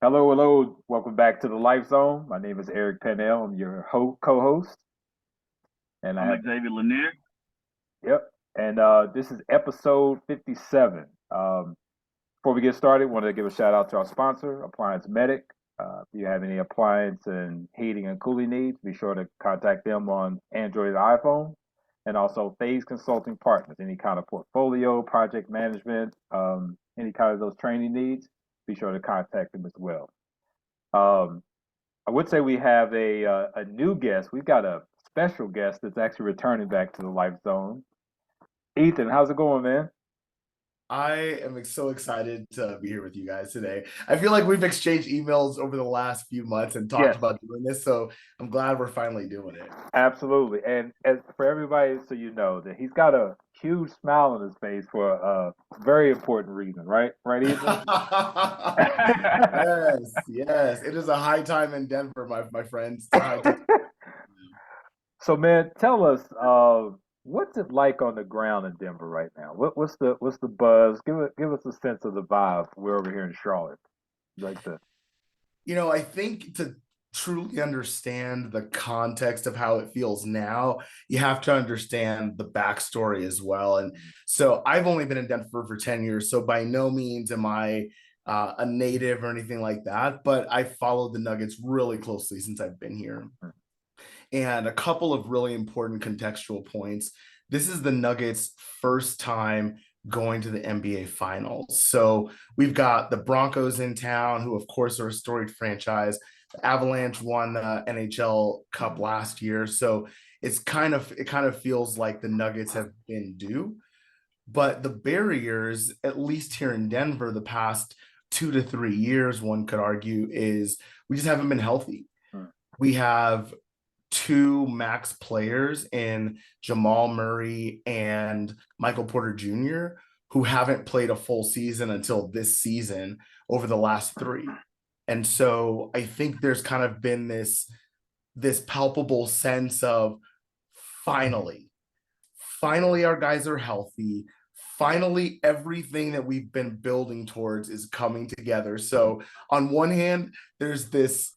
Hello, hello. Welcome back to the Life Zone. My name is Eric Pannell. I'm your co-host, and I I'm have Xavier Lanier. yep. And this is episode 57. Before we get started, wanted to give a shout out to our sponsor, Appliance Medic. If you have any appliance and heating and cooling needs, be sure to contact them on Android and iPhone. And also Phase Consulting Partners, any kind of portfolio, project management, any kind of those training needs, be sure to contact them as well. Um, I would say we have a new guest. We've got a special guest that's actually returning back to the Life Zone. Ethan, how's it going, man? I am so excited to be here with you guys today. I feel like we've exchanged emails over the last few months and talked Yes, about doing this, so I'm glad we're finally doing it. absolutely. And as for everybody, so you know that he's got a huge smile on his face for a very important reason, right? Right, Ethan? Yes, yes. It is a high time in Denver, my friends. It's a high time. So, man, tell us, what's it like on the ground in Denver right now? What's the buzz? Give us a sense of the vibe. We're over here in Charlotte, like the I think to truly understand the context of how it feels now, you have to understand the backstory as well. And so I've only been in Denver for 10 years. So by no means am I a native or anything like that, but I followed the Nuggets really closely since I've been here. And a couple of really important contextual points. This is the Nuggets' first time going to the NBA Finals. So we've got the Broncos in town, who, of course, are a storied franchise. The Avalanche won the NHL Cup last year. So it kind of feels like the Nuggets have been due. But the barriers, at least here in Denver, the past 2 to 3 years, one could argue, is we just haven't been healthy. We have two max players in Jamal Murray and Michael Porter Jr., who haven't played a full season until this season over the last three. And so I think there's kind of been this palpable sense of finally, finally our guys are healthy. Finally, everything that we've been building towards is coming together. So on one hand, there's this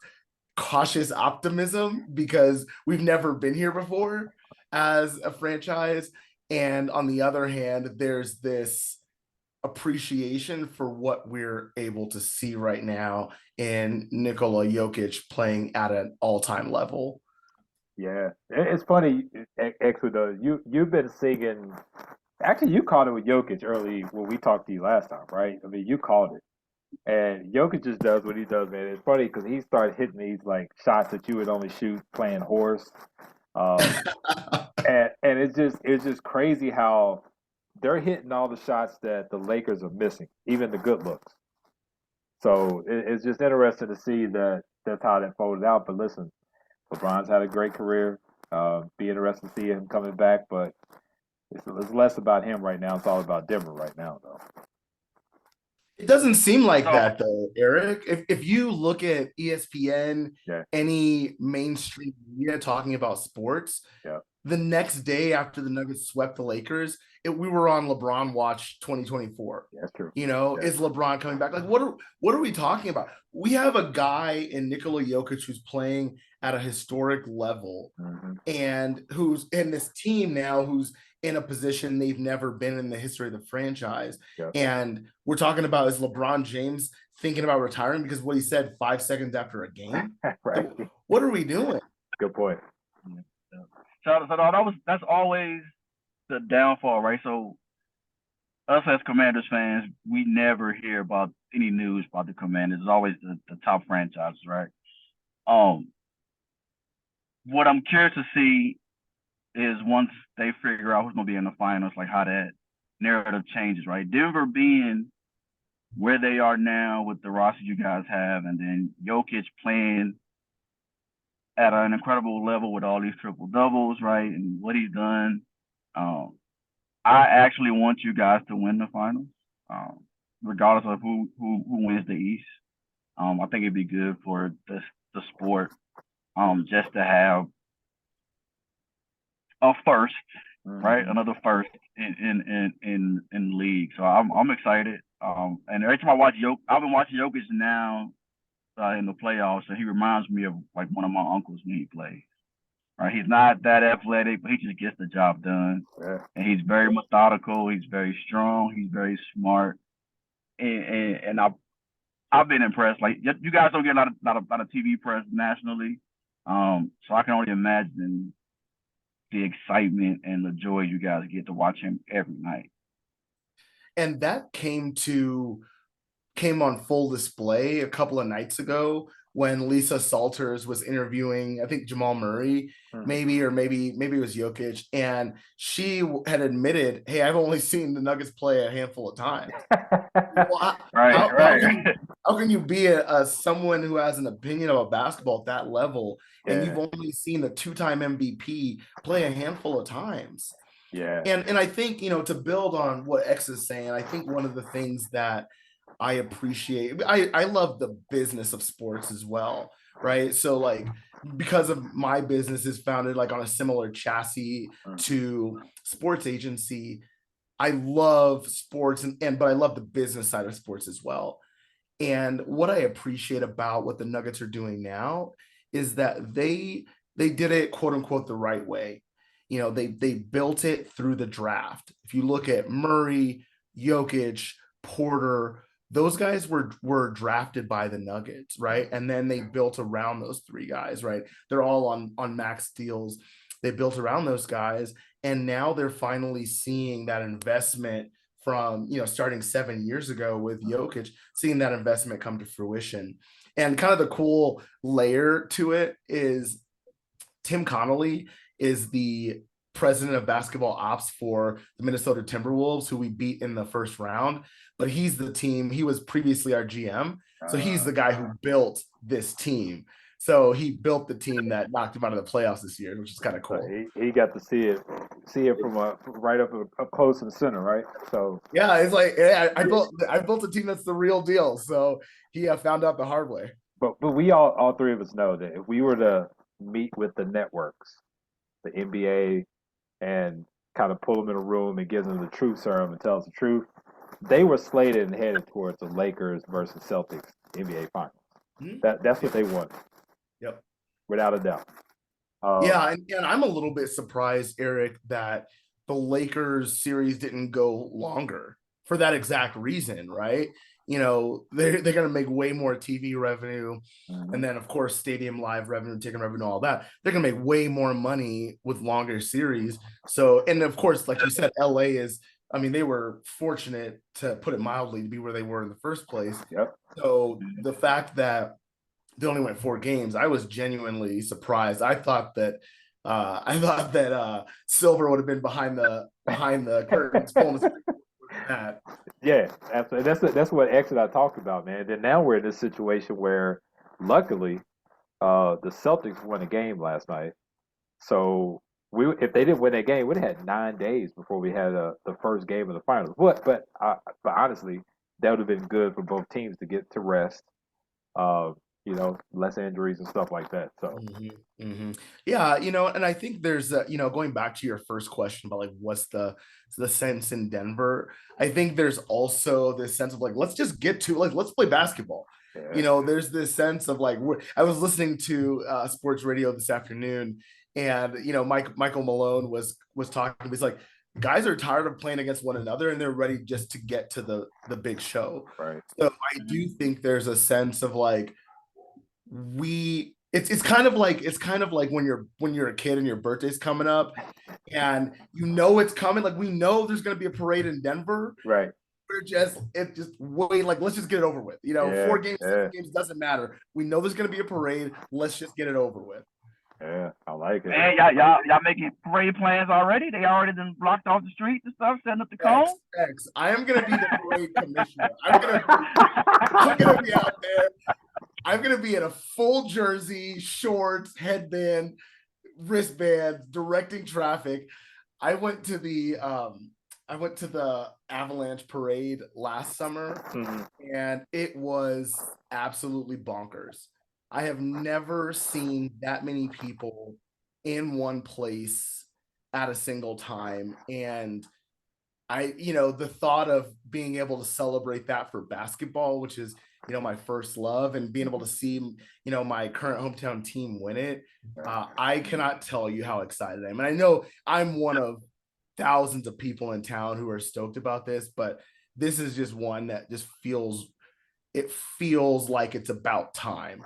cautious optimism because we've never been here before as a franchise. And on the other hand, there's this appreciation for what we're able to see right now in Nikola Jokic playing at an all-time level. Yeah, it's funny. Actually, though, you've been singing. Actually, you called it with Jokic early when we talked to you last time, right? I mean, you called it, and Jokic just does what he does, man. It's funny because he started hitting these like shots that you would only shoot playing horse, um, and it's just crazy how they're hitting all the shots that the Lakers are missing, even the good looks. So it's just interesting to see that that's how that folded out. But listen, LeBron's had a great career. Be interested to see him coming back, but it's less about him right now. It's all about Denver right now, though. It doesn't seem like So that though, Eric. If you look at ESPN, Yeah, any mainstream media talking about sports, yeah, the next day after the Nuggets swept the Lakers, we were on LeBron watch 2024. yeah, that's true. Yeah, Is LeBron coming back? Like, what are we talking about? We have a guy in Nikola Jokic who's playing at a historic level, hmm and who's in this team now who's in a position they've never been in the history of the franchise. yeah, And we're talking about, is LeBron James thinking about retiring because what he said 5 seconds after a game? right. Like, what are we doing? Good point. yeah. That's always the downfall, right? So us as Commanders fans, we never hear about any news about the Commanders. It's always the top franchises, right? Um, what I'm curious to see is once they figure out who's gonna be in the finals, like how that narrative changes, right? Denver being where they are now with the roster you guys have, and then Jokic playing at an incredible level with all these triple doubles, right? And what he's done. Um, I actually want you guys to win the finals, regardless of who wins the East. I think it'd be good for the sport, just to have a first, right? hmm Another first in the league. So I'm excited. And every time I watch I've been watching Jokic now in the playoffs, and he reminds me of like one of my uncles when he plays. Right, he's not that athletic, but he just gets the job done. Yeah. And he's very methodical. He's very strong. He's very smart. And I've been impressed. Like, you guys don't get a lot of TV press nationally, so I can only imagine the excitement and the joy you guys get to watch him every night. And that came on full display a couple of nights ago when Lisa Salters was interviewing, I think, Jamal Murray, maybe it was Jokic, and she had admitted, "Hey, I've only seen the Nuggets play a handful of times." Well, how can you be someone who has an opinion about basketball at that level, and you've only seen the 2-time MVP play a handful of times? Yeah. And I think, to build on what X is saying, I think one of the things that I appreciate, I love the business of sports as well, right? So like, because of my business is founded like on a similar chassis to sports agency, I love sports but I love the business side of sports as well. And what I appreciate about what the Nuggets are doing now is that they did it, quote unquote, the right way. They built it through the draft. If you look at Murray, Jokic, Porter, those guys were drafted by the Nuggets, right? And then they built around those three guys, right? They're all on max deals. They built around those guys, and now they're finally seeing that investment from, starting 7 years ago with Jokic, seeing that investment come to fruition. And kind of the cool layer to it is Tim Connolly is the president of basketball ops for the Minnesota Timberwolves, who we beat in the first round, but he was previously our GM. So he's the guy who built this team. So he built the team that knocked him out of the playoffs this year, which is kind of cool. He got to see it from right up close in the center, right? So yeah, it's like I built a team that's the real deal. So he found out the hard way. But we all three of us know that if we were to meet with the networks, the NBA, and kind of pull them in a room and give them the truth serum and tell us the truth, they were slated and headed towards the Lakers versus Celtics NBA Finals. That's what they wanted. Yep, without a doubt. And I'm a little bit surprised, Eric, that the Lakers series didn't go longer for that exact reason, right? They're going to make way more TV revenue, and then of course stadium live revenue, ticket revenue, all that. They're going to make way more money with longer series. So, and of course, like you said, LA they were fortunate, to put it mildly, to be where they were in the first place. Yep. So the fact that they only went 4 games, I was genuinely surprised. I thought that Silver would have been behind the curtains pulling that. Yeah, absolutely. That's what X and I talked about, man. Then now we're in this situation where, luckily, the Celtics won a game last night. So if they didn't win that game, we'd have had 9 days before we had the first game of the finals. But honestly, that would have been good for both teams to get to rest. Less injuries and stuff like that. So, yeah, and I think there's, going back to your first question about like what's the sense in Denver. I think there's also this sense of like, let's just get to let's play basketball. Yeah. There's this sense of like, I was listening to sports radio this afternoon, and Michael Malone was talking. He's like, guys are tired of playing against one another, and they're ready just to get to the big show. Right. So I do think there's a sense of like, it's kind of like when you're a kid and your birthday's coming up and it's coming, like we know there's going to be a parade in Denver, right? We're just wait, like let's just get it over with. 4 games, 7 games, doesn't matter. We know there's going to be a parade. Let's just get it over with. Yeah, I like it. Hey, y'all making parade plans already? They already done blocked off the streets and stuff, setting up the cone? I am going to be the parade commissioner. I'm going to be out there. I'm going to be in a full jersey, shorts, headband, wristbands, directing traffic. I went to the Avalanche parade last summer, and it was absolutely bonkers. I have never seen that many people in one place at a single time. And the thought of being able to celebrate that for basketball, which is, my first love, and being able to see, my current hometown team win it. I cannot tell you how excited I am. And I know I'm one of thousands of people in town who are stoked about this, but this is just one that just feels like it's about time.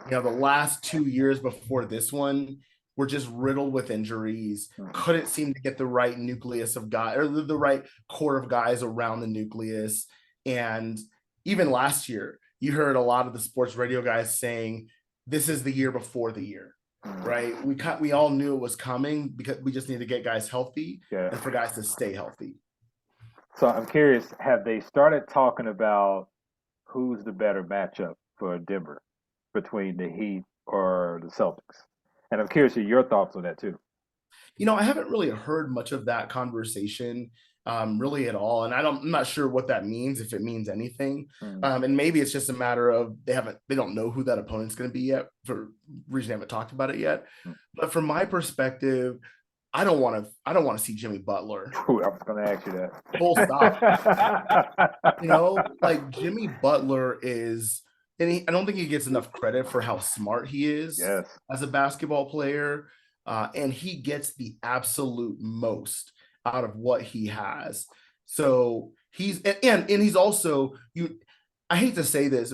The last 2 years before this one were just riddled with injuries, couldn't seem to get the right nucleus of guys, or the right core of guys around the nucleus. And even last year, you heard a lot of the sports radio guys saying this is the year before the year, right? We all knew it was coming because we just need to get guys healthy and for guys to stay healthy. So I'm curious, have they started talking about who's the better matchup for Denver between the Heat or the Celtics? And I'm curious of your thoughts on that too. I haven't really heard much of that conversation really at all. And I'm not sure what that means, if it means anything. And maybe it's just a matter of they don't know who that opponent's going to be yet, for reason they haven't talked about it yet. But from my perspective, I don't want to see Jimmy Butler. Ooh, I was going to ask you that. Full stop. Like Jimmy Butler is, and I don't think he gets enough credit for how smart he is as a basketball player. And he gets the absolute most out of what he has. So he's also, I hate to say this,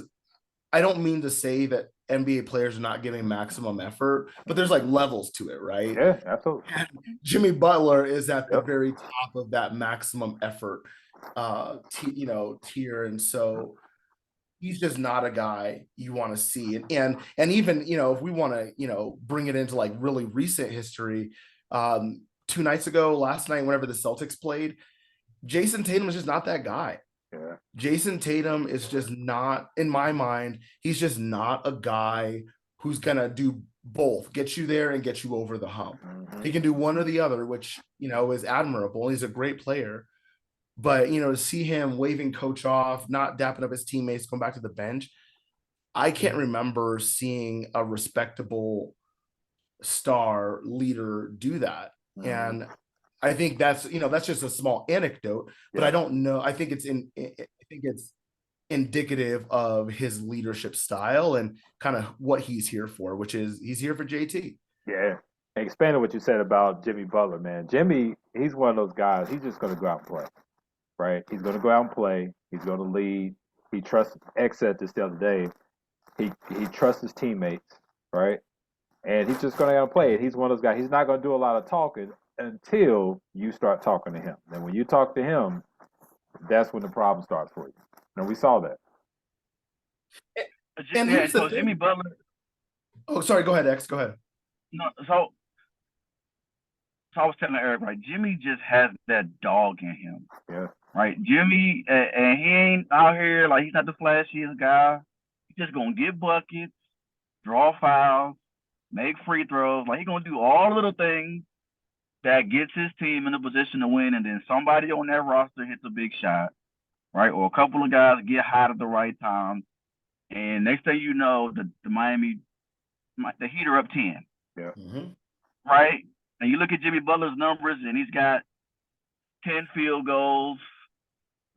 I don't mean to say that NBA players are not giving maximum effort, but there's like levels to it, right? Yeah, absolutely. And Jimmy Butler is at the very top of that maximum effort tier. And so he's just not a guy you want to see. And even, if we want to, bring it into like really recent history, 2 nights ago, last night, whenever the Celtics played, Jason Tatum was just not that guy. Yeah. Jason Tatum is just not, in my mind, he's just not a guy who's going to do both, get you there and get you over the hump. He can do one or the other, which, is admirable. He's a great player. But, to see him waving coach off, not dapping up his teammates, going back to the bench, I can't remember seeing a respectable star leader do that. And I think that's just a small anecdote, but I don't know. I think it's indicative of his leadership style and kind of what he's here for, which is he's here for JT. Yeah. Expanding what you said about Jimmy Butler, man. Jimmy, he's one of those guys, he's just going to go out and play. Right? He's going to go out and play. He's going to lead. He trusts, X said this the other day, he trusts his teammates, right? And he's just going to go out and play. And he's one of those guys, he's not going to do a lot of talking until you start talking to him. And when you talk to him, that's when the problem starts for you. And we saw that. And so Jimmy Butler. Oh, sorry. Go ahead, X. Go ahead. No, so I was telling Eric, right? Jimmy just has that dog in him. Yeah. Right, Jimmy, and he ain't out here like he's not the flashiest guy. He's just gonna get buckets, draw fouls, make free throws. Like he's gonna do all the little things that gets his team in a position to win, and then somebody on that roster hits a big shot, right? Or a couple of guys get hot at the right time, and next thing you know, the Heat are up 10. Yeah. Right, and you look at Jimmy Butler's numbers, and he's got 10 field goals.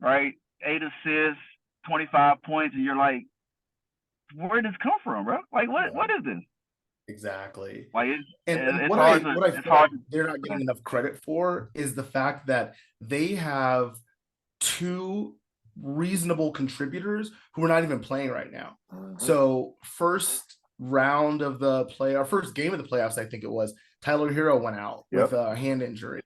Right, 8 assists, 25 points, and you're like, where did this come from, bro? Like, what is this? Exactly. Like, what I feel like they're not getting enough credit for is the fact that they have 2 reasonable contributors who are not even playing right now. So first round of the first game of the playoffs, I think it was, Tyler Hero went out with a hand injury.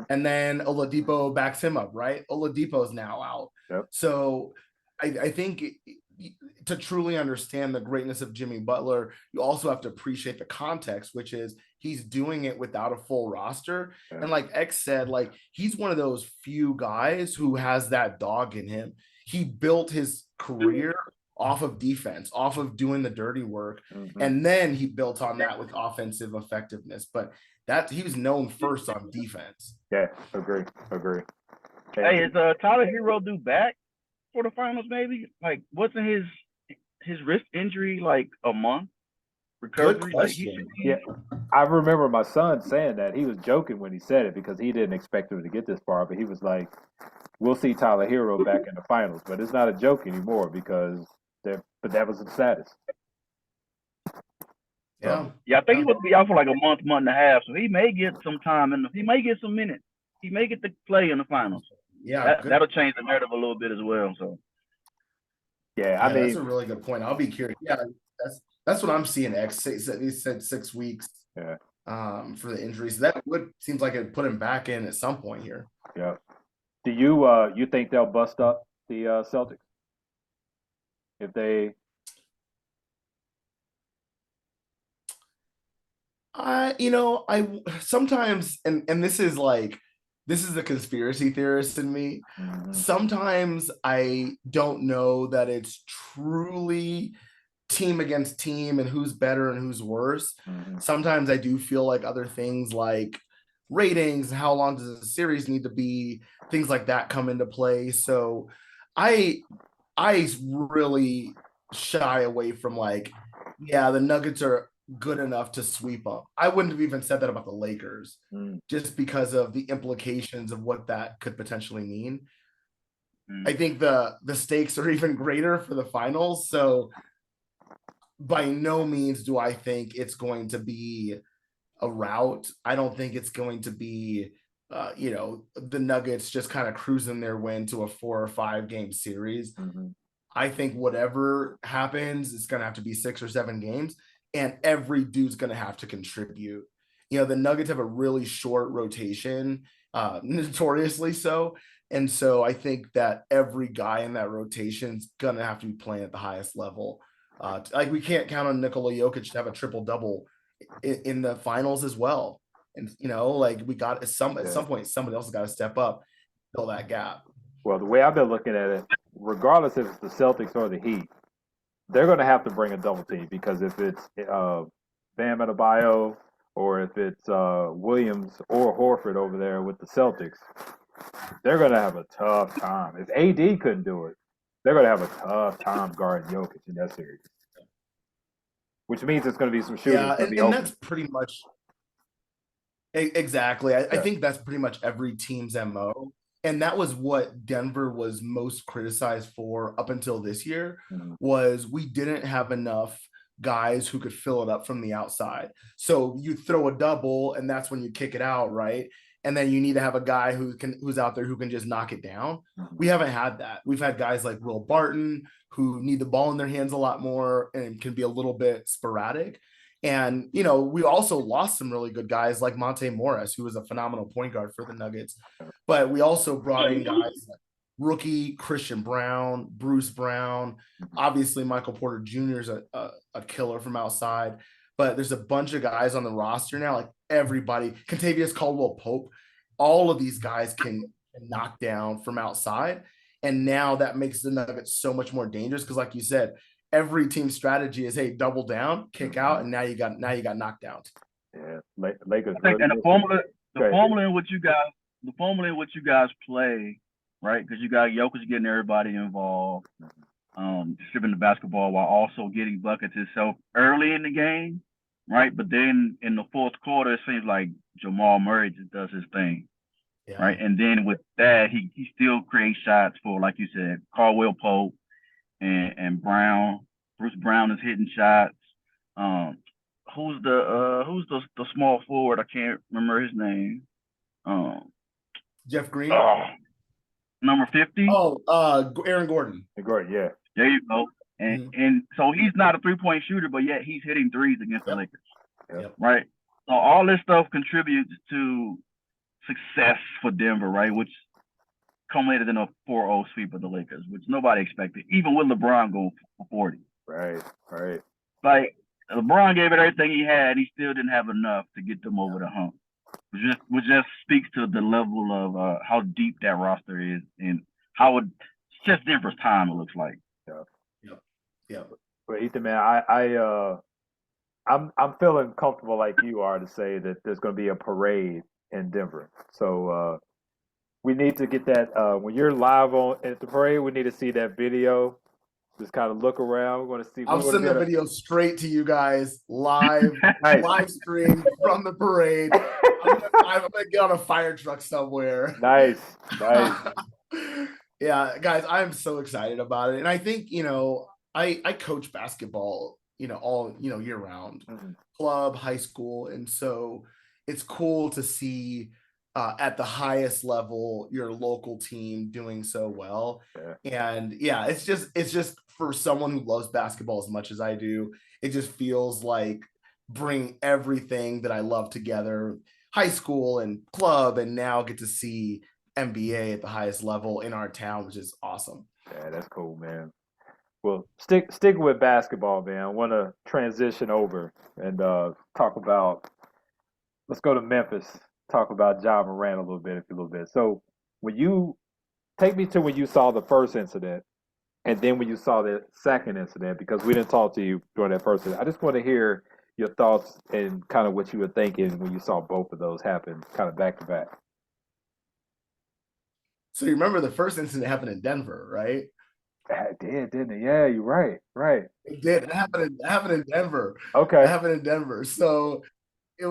And then Oladipo backs him up, right? Oladipo is now out. So I think to truly understand the greatness of Jimmy Butler, you also have to appreciate the context, which is he's doing it without a full roster. And like X said, like he's one of those few guys who has that dog in him. He built his career off of defense, off of doing the dirty work. And then he built on that with offensive effectiveness. But that he was known first on defense. Yeah, agree. Hey, is Tyler Hero due back for the finals maybe? Like, wasn't his wrist injury like a month? recovery? Like question. Yeah, I remember my son saying that. He was joking when he said it because he didn't expect him to get this far, but he was like, "We'll see Tyler Hero back in the finals." But it's not a joke anymore because but that was the status. Yeah. Yeah, I think he would be out for like a month and a half, so he may get some time he may get some minutes. He may get to play in the finals. Yeah. That'll change the narrative a little bit as well. So Yeah, I Yeah, that's mean, a really good point. I'll be curious. Yeah, that's what I'm seeing. He said 6 weeks yeah, for the injuries. That would seems like it put him back in at some point here. yeah. Do you think they'll bust up the Celtics if they? I sometimes, and this is like, this is the conspiracy theorist in me. Mhm, Sometimes I don't know that it's truly team against team and who's better and who's worse. mhm. Sometimes I do feel like other things like ratings, how long does a series need to be, things like that come into play. So I I really shy away from like, yeah, the Nuggets are good enough to sweep up. I wouldn't have even said that about the Lakers Mm. just because of the implications of what that could potentially mean. mm. I think the stakes are even greater for the finals. So by no means do I think it's going to be a rout. I don't think it's going to be the Nuggets just kind of cruising their win to a 4 or 5 game series. Mhm. I think whatever happens, it's going to have to be 6 or 7 games, and every dude's going to have to contribute. The Nuggets have a really short rotation, notoriously so. And so I think that every guy in that rotation is going to have to be playing at the highest level. Like we can't count on Nikola Jokic to have a triple double in the finals as well. And like we got at some Yeah. point somebody else has got to step up, fill that gap. Well, the way I've been looking at it, regardless if it's the Celtics or the Heat, they're going to have to bring a double team because if it's Bam Adebayo or if it's Williams or Horford over there with the Celtics, they're going to have a tough time. If AD couldn't do it, they're going to have a tough time guarding Jokic in that series, which means it's going to be some shooters Yeah, going to be and open. that's pretty much exactly. I Yeah. think that's pretty much every team's MO. And that was what Denver was most criticized for up until this year, Mhm. was we didn't have enough guys who could fill it up from the outside. So you throw a double and that's when you kick it out, right? And then you need to have a guy who's out there who can just knock it down. Mhm. We haven't had that. We've had guys like Will Barton who need the ball in their hands a lot more and can be a little bit sporadic. And, we also lost some really good guys like Monte Morris, who was a phenomenal point guard for the Nuggets. But we also brought in guys like rookie Christian Brown, Bruce Brown. Obviously, Michael Porter Jr. is a killer from outside. But there's a bunch of guys on the roster now, like everybody, Contavious Caldwell Pope. All of these guys can knock down from outside. And now that makes the Nuggets so much more dangerous because, like you said, every team strategy is, hey, double down, kick out, and now you got knockdowns. Yeah, Lakers. I think, Really and Go ahead. formula in which you guys play, right? Because you got Jokic getting everybody involved, stripping the basketball while also getting buckets himself early in the game, right? But then in the fourth quarter, it seems like Jamal Murray just does his thing, Yeah. right? And then with that, he still creates shots for, like you said, Caldwell Pope and Brown. Bruce Brown is hitting shots. Who's the small forward? I can't remember his name. Jeff Green. Number 50. Aaron Gordon. Great, yeah. There you go. And so he's not a 3-point shooter, but yet he's hitting threes against the Lakers. Yep. Right. So all this stuff contributes to success for Denver, right? Which culminated in a 4-0 sweep of the Lakers, which nobody expected, even with LeBron going for 40. Right. Like LeBron gave it everything he had, he still didn't have enough to get them over the hump. Which just speaks to the level of how deep that roster is and how it's just Denver's time, it looks like. Yeah. But Ethan, man, I'm feeling comfortable like you are to say that there's going to be a parade in Denver. So we need to get that when you're live at the parade. We need to see that video Just kind of look around. We're going to see. I'll send the video straight to you guys live stream from the parade. I'm gonna get on a fire truck somewhere. Nice. Yeah, guys, I'm so excited about it. And I think, I coach basketball, all, year round, club, high school. And so it's cool to see at the highest level, your local team doing so well. Yeah. And yeah, it's just for someone who loves basketball as much as I do, it just feels like bring everything that I love together, high school and club, and now get to see NBA at the highest level in our town, which is awesome. Yeah, that's cool, man. Well, stick with basketball, man. I want to transition over and talk about. Let's go to Memphis. Talk about Ja Morant a little bit. So, when you take me to when you saw the first incident, and then when you saw the second incident, because we didn't talk to you during that first incident, I just want to hear your thoughts and kind of what you were thinking when you saw both of those happen, kind of back to back. So you remember the first incident happened in Denver, right? It did, didn't it? Yeah, you're right. It did. It happened in Denver. Okay. It happened in Denver. So, it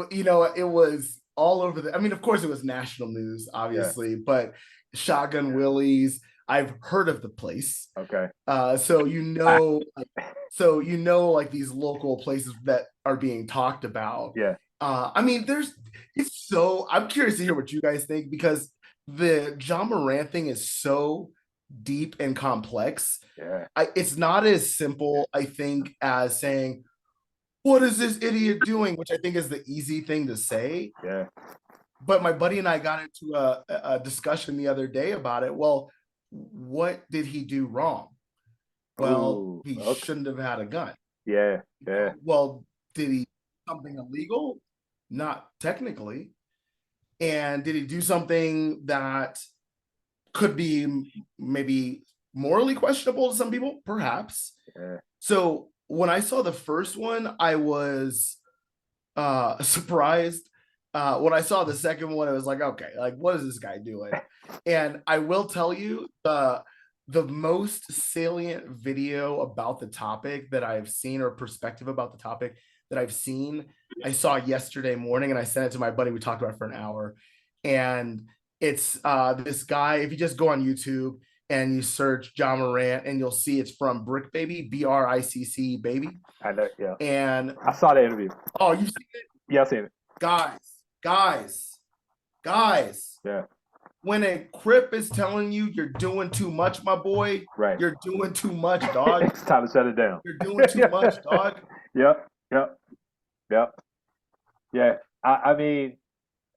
was all over of course it was national news, obviously, but Shotgun Willie's, I've heard of the place. Okay. So like these local places that are being talked about. Yeah. I'm curious to hear what you guys think, because the Ja Morant thing is so deep and complex. Yeah. It's not as simple, I think, as saying, what is this idiot doing? Which I think is the easy thing to say. Yeah. But my buddy and I got into a discussion the other day about it. Well, what did he do wrong? Well, he shouldn't have had a gun. Yeah. Well, did he do something illegal? Not technically. And did he do something that could be maybe morally questionable to some people? Perhaps. Yeah. So when I saw the first one, I was surprised. When I saw the second one, I was like, okay, like, what is this guy doing? And I will tell you, the most salient video about the topic that I've seen, or perspective about the topic that I've seen, I saw yesterday morning, and I sent it to my buddy. We talked about it for an hour, and it's this guy. If you just go on YouTube and you search Ja Morant, and you'll see it's from Brick Baby, BRICC Baby. I know, yeah. And I saw the interview. Oh, you've seen it? Yeah, I've seen it. Guys. Yeah. When a Crip is telling you you're doing too much, my boy, right, you're doing too much, dog. It's time to shut it down. You're doing too much, dog. Yep. Yeah. I mean,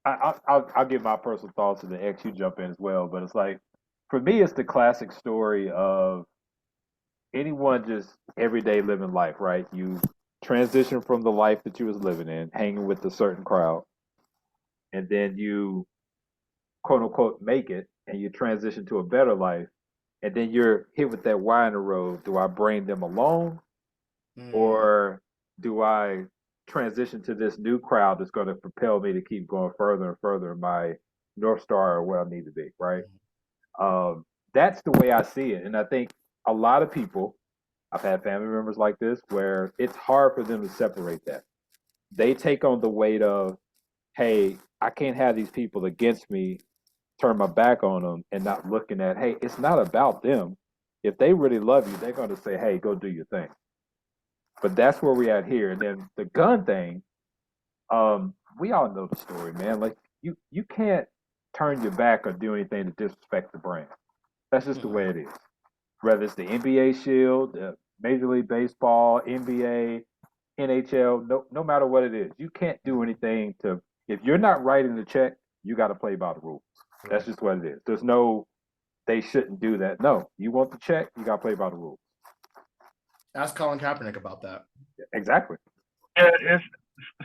I'll give my personal thoughts, and then X, you jump in as well. But it's like, for me, it's the classic story of anyone just everyday living life, right? You transition from the life that you was living in, hanging with a certain crowd, and then you, quote unquote, make it, and you transition to a better life, and then you're hit with that why in the road. Do I bring them along, or do I transition to this new crowd that's going to propel me to keep going further and further in my North Star, or where I need to be, right? That's the way I see it. And I think a lot of people, I've had family members like this, where it's hard for them to separate that. They take on the weight of, hey, I can't have these people against me, turn my back on them, and not looking at, hey, it's not about them. If they really love you, they're going to say, hey, go do your thing. But that's where we're at here. And then the gun thing, we all know the story, man. Like, you can't turn your back or do anything to disrespect the brand. That's just the way it is. Whether it's the NBA Shield, the Major League Baseball, NBA, NHL, no matter what it is, you can't do anything to. If you're not writing the check, you got to play by the rules. That's just what it is. There's no, they shouldn't do that. No, you want the check, you got to play by the rules. Ask Colin Kaepernick about that. Exactly. Yeah,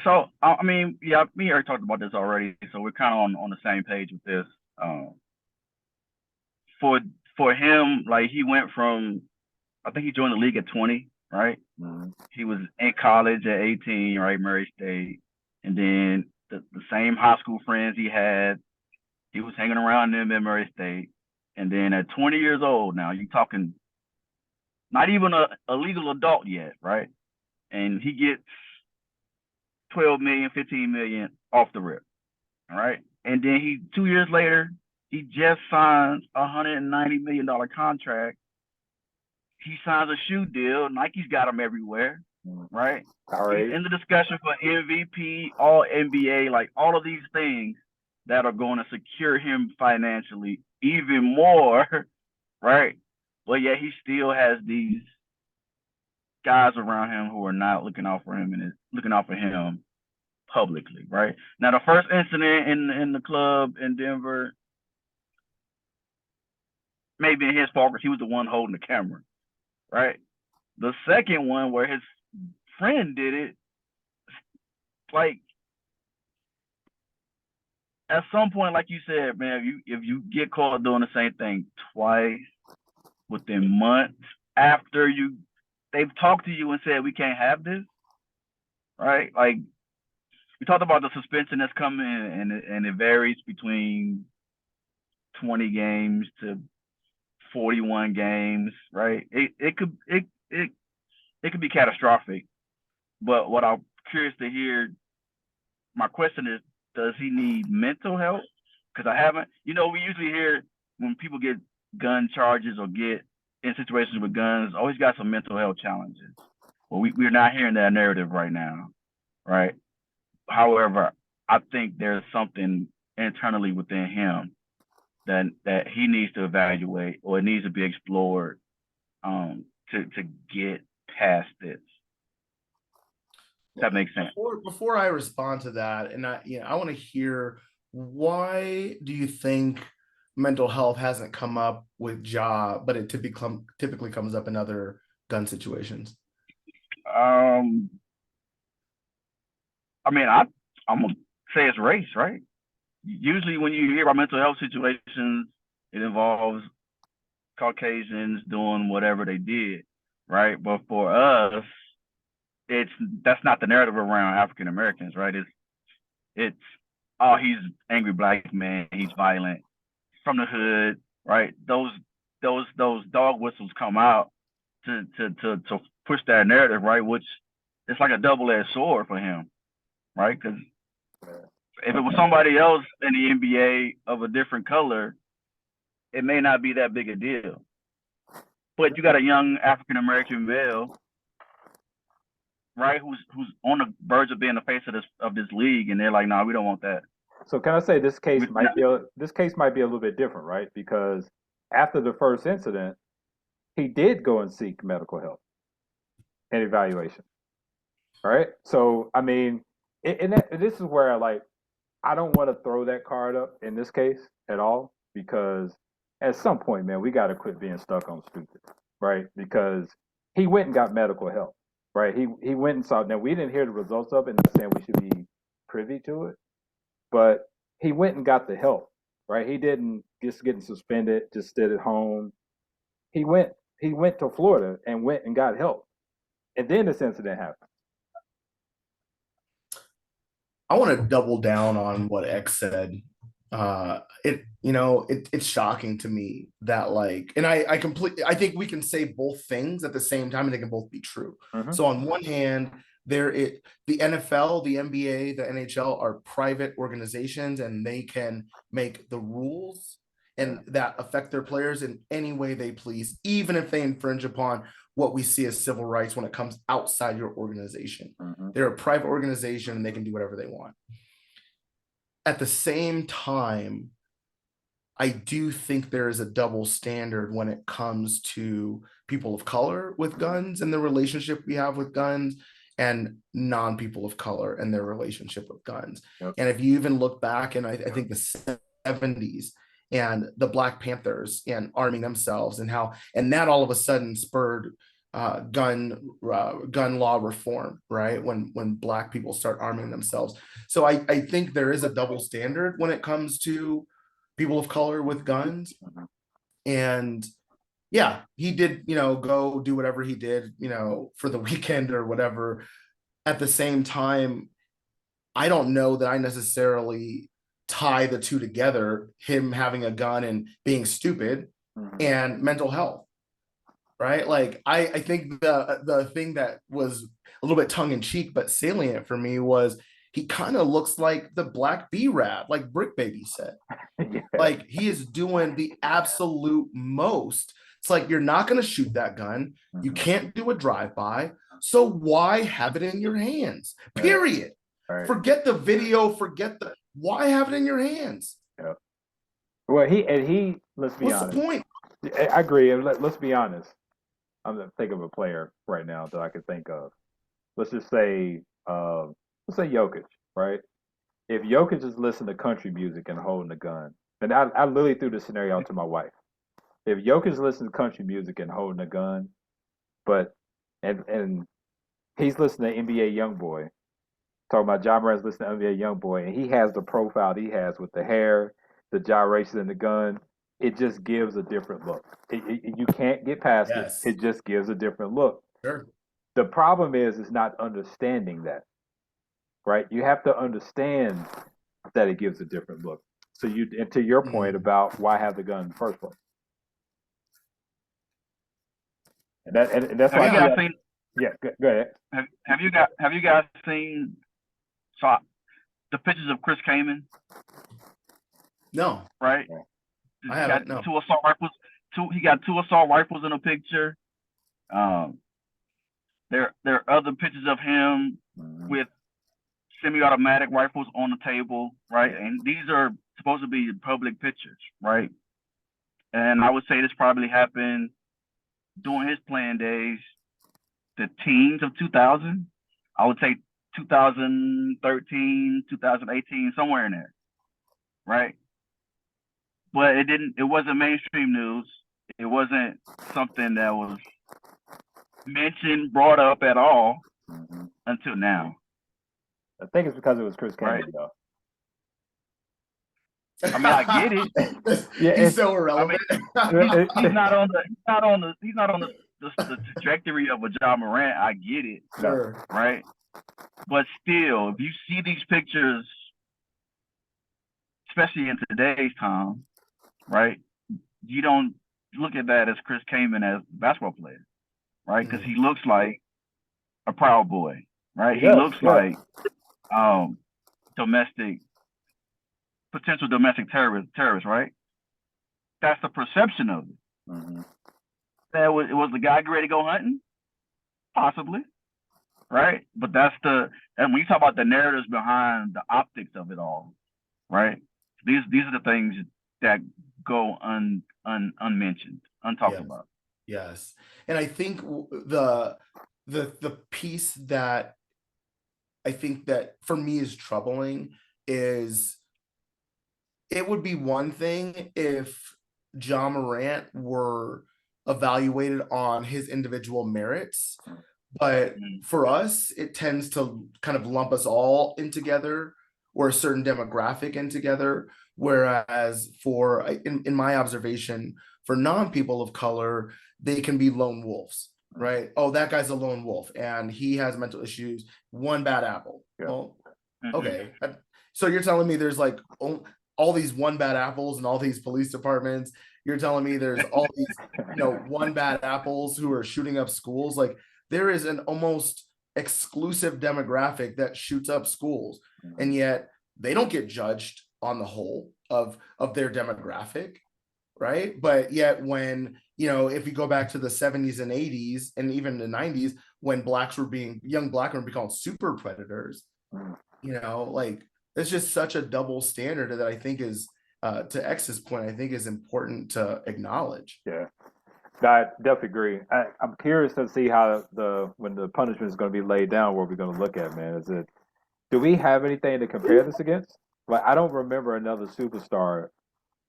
so I mean, yeah, me and Eric talked about this already, so we're kind of on the same page with this. For him, like, he went from, I think he joined the league at 20, right? Mm-hmm. He was in college at 18, right? Murray State, and then the same high school friends he had, he was hanging around them at Murray State, and then at 20 years old, now you're talking not even a legal adult yet, right? And he gets 12 million, 15 million off the rip, all right? And then 2 years later, he just signs a $190 million contract. He signs a shoe deal. Nike's got him everywhere, right? All right. He's in the discussion for MVP, All NBA, like all of these things that are going to secure him financially even more, right? But yet he still has these guys around him who are not looking out for him and looking out for him publicly, right? Now, the first incident in the club in Denver, maybe in his fault because he was the one holding the camera, right? The second one where his friend did it, like at some point, like you said, man, if you get caught doing the same thing twice within months after they've talked to you and said we can't have this, right? Like we talked about the suspension that's coming, and it varies between 20 games to 41 games, right? It could be catastrophic. But what I'm curious to hear, my question is, does he need mental help? Because we usually hear when people get gun charges or get in situations with guns, always got some mental health challenges. Well, we're not hearing that narrative right now, right? However, I think there's something internally within him that he needs to evaluate, or it needs to be explored to get past this. That makes sense. Before I respond to that, and I want to hear, why do you think mental health hasn't come up with Ja, but it typically comes up in other gun situations? I'm gonna say it's race, right? Usually when you hear about mental health situations, it involves Caucasians doing whatever they did, right? But for us, that's not the narrative around African Americans, right? It's he's angry black man, he's violent from the hood, right? Those dog whistles come out to push that narrative, right? Which it's like a double-edged sword for him, right? Because if it was somebody else in the NBA of a different color, it may not be that big a deal. But you got a young African American male, right, who's on the verge of being the face of this league, and they're like, "No, we don't want that." So can I say this case might be a little bit different, right? Because after the first incident, he did go and seek medical help and evaluation, right? So I mean, this is where I don't want to throw that card up in this case at all, because at some point, man, we got to quit being stuck on stupid, right? Because he went and got medical help, right? He went and saw. Now we didn't hear the results of it, not saying we should be privy to it, but he went and got the help, right? He didn't just getting suspended, just stayed at home. He went to Florida and went and got help, and then this incident happened. I want to double down on what X said. It's shocking to me that and I think we can say both things at the same time and they can both be true. Mm-hmm. So on one hand, the NFL, the NBA, the NHL are private organizations, and they can make the rules and that affect their players in any way they please, even if they infringe upon what we see as civil rights when it comes outside your organization. Mm-hmm. They're a private organization and they can do whatever they want. At the same time, I do think there is a double standard when it comes to people of color with guns and the relationship we have with guns, and non-people of color and their relationship with guns. Yep. And if you even look back, and I think the 70s and the Black Panthers and arming themselves, and that all of a sudden spurred gun law reform, right? When Black people start arming themselves. So I think there is a double standard when it comes to people of color with guns. And yeah, he did, go do whatever he did, for the weekend or whatever. At the same time, I don't know that I necessarily tie the two together, him having a gun and being stupid and mental health. right? Like I think the thing that was a little bit tongue in cheek but salient for me was he kind of looks like the Black B-Rab, like Brick Baby said. Yeah. Like he is doing the absolute most. It's like you're not going to shoot that gun. You can't do a drive-by. So why have it in your hands? Period. Right. Forget the video. Why have it in your hands? Yeah. Well, he. Let's be honest. What's the point? I agree. And let's be honest. I'm gonna think of a player right now that I could think of. Let's just say, Jokic, right? If Jokic is listening to country music and holding a gun, and I literally threw this scenario out to my wife. If Jokic is listening to country music and holding a gun, but and he's listening to NBA YoungBoy, talking about John Morant's listening to NBA YoungBoy, and he has the profile he has with the hair, the gyrations, and the gun. It just gives a different look. You can't get past it. It just gives a different look. Sure. The problem is not understanding that, right? You have to understand that it gives a different look. So and to your point about why have the gun in the first place. And that's why. Yeah, go ahead. Have you guys seen the pictures of Chris Kaman? No. Right. I haven't. No. Two assault rifles. He got 2 assault rifles in a picture. There are other pictures of him with semi-automatic rifles on the table, right? And these are supposed to be public pictures, right? And I would say this probably happened during his playing days, the teens of 2000. I would say 2013, 2018, somewhere in there, right? But it wasn't mainstream news. It wasn't something that was mentioned, brought up at all until now. I think it's because it was Chris Kaman, though. I mean, I get it. Yeah, he's so irrelevant. I mean, he's not on the trajectory of a John Morant. I get it, sure, right? But still, if you see these pictures, especially in today's time, right? You don't look at that as Chris Kaman as a basketball player, right? Because he looks like a Proud Boy, right? He looks like potential domestic terrorist, right? That's the perception of it. That was the guy ready to go hunting? Possibly, right? But and when you talk about the narratives behind the optics of it all, right? These are the things that go unmentioned, untalked about. Yes, and I think the piece that I think that for me is troubling is it would be one thing if John Morant were evaluated on his individual merits, but for us, it tends to kind of lump us all in together or a certain demographic in together. Whereas in my observation, for non-people of color, they can be lone wolves, right? Oh, that guy's a lone wolf and he has mental issues. One bad apple. Yeah. Well, okay. So you're telling me there's like all these one bad apples in all these police departments. You're telling me there's all these, one bad apples who are shooting up schools. Like there is an almost exclusive demographic that shoots up schools, and yet they don't get judged on the whole of their demographic, right? But yet when, if you go back to the 70s and 80s and even the 90s, when young black men were called super predators, like it's just such a double standard that I think is, to X's point, I think is important to acknowledge. Yeah, I definitely agree. I'm curious to see how when the punishment is going to be laid down, what we're going to look at, man. Do we have anything to compare this against? Like, I don't remember another superstar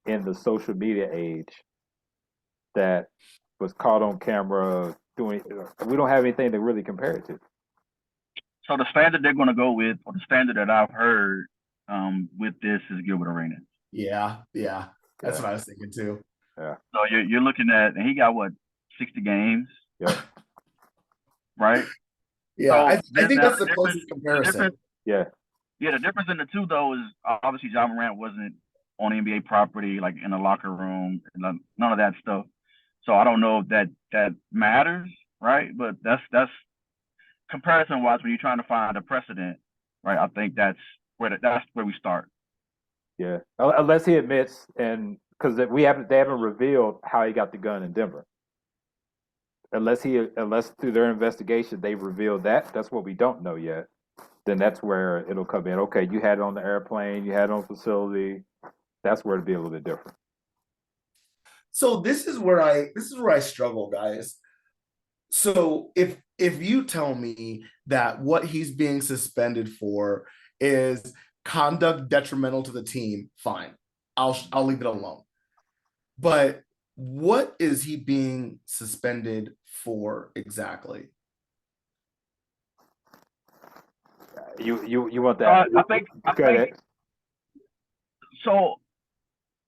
in the social media age that was caught on camera doing. We don't have anything to really compare it to. So the standard they're going to go with, or the standard that I've heard with this, is Gilbert Arenas. Yeah, that's what I was thinking too. Yeah. So you're looking at, and he got 60 games. Yeah. Right. Yeah, so I think that's the closest comparison. Yeah, the difference in the two though is obviously John Morant wasn't on NBA property, like in a locker room, none of that stuff. So I don't know if that matters, right? But that's comparison wise when you're trying to find a precedent, right? I think that's where we start. Yeah, unless he admits, and because they haven't revealed how he got the gun in Denver. Unless through their investigation they revealed that's what we don't know yet. Then that's where it'll come in. Okay, you had it on the airplane, you had it on facility. That's where it'll be a little bit different. So this is where I struggle, guys. So if you tell me that what he's being suspended for is conduct detrimental to the team, fine. I'll leave it alone. But what is he being suspended for exactly? You want that? I think so.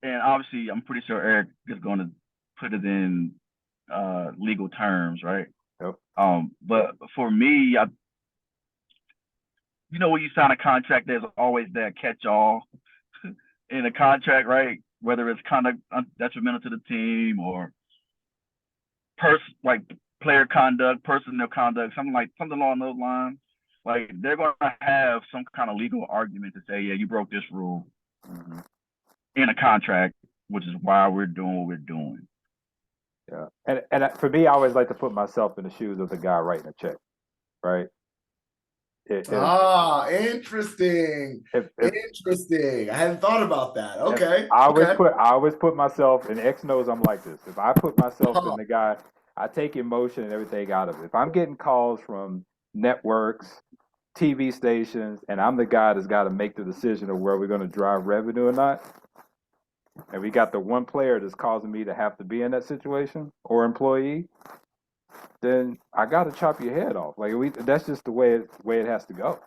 And obviously, I'm pretty sure Eric is going to put it in legal terms, right? Yep. But for me, when you sign a contract, there's always that catch-all in a contract, right? Whether it's conduct detrimental to the team or like player conduct, personnel conduct, something along those lines. Like they're going to have some kind of legal argument to say, yeah, you broke this rule in a contract, which is why we're doing what we're doing. Yeah, and for me, I always like to put myself in the shoes of the guy writing a check, right? Interesting. Interesting. I hadn't thought about that. Okay. I always put myself, and X knows I'm like this. If I put myself in the guy, I take emotion and everything out of it. If I'm getting calls from networks, TV stations, and I'm the guy that's got to make the decision of where we're going to drive revenue or not, and we got the one player that's causing me to have to be in that situation or employee, then I got to chop your head off. That's just the way it has to go.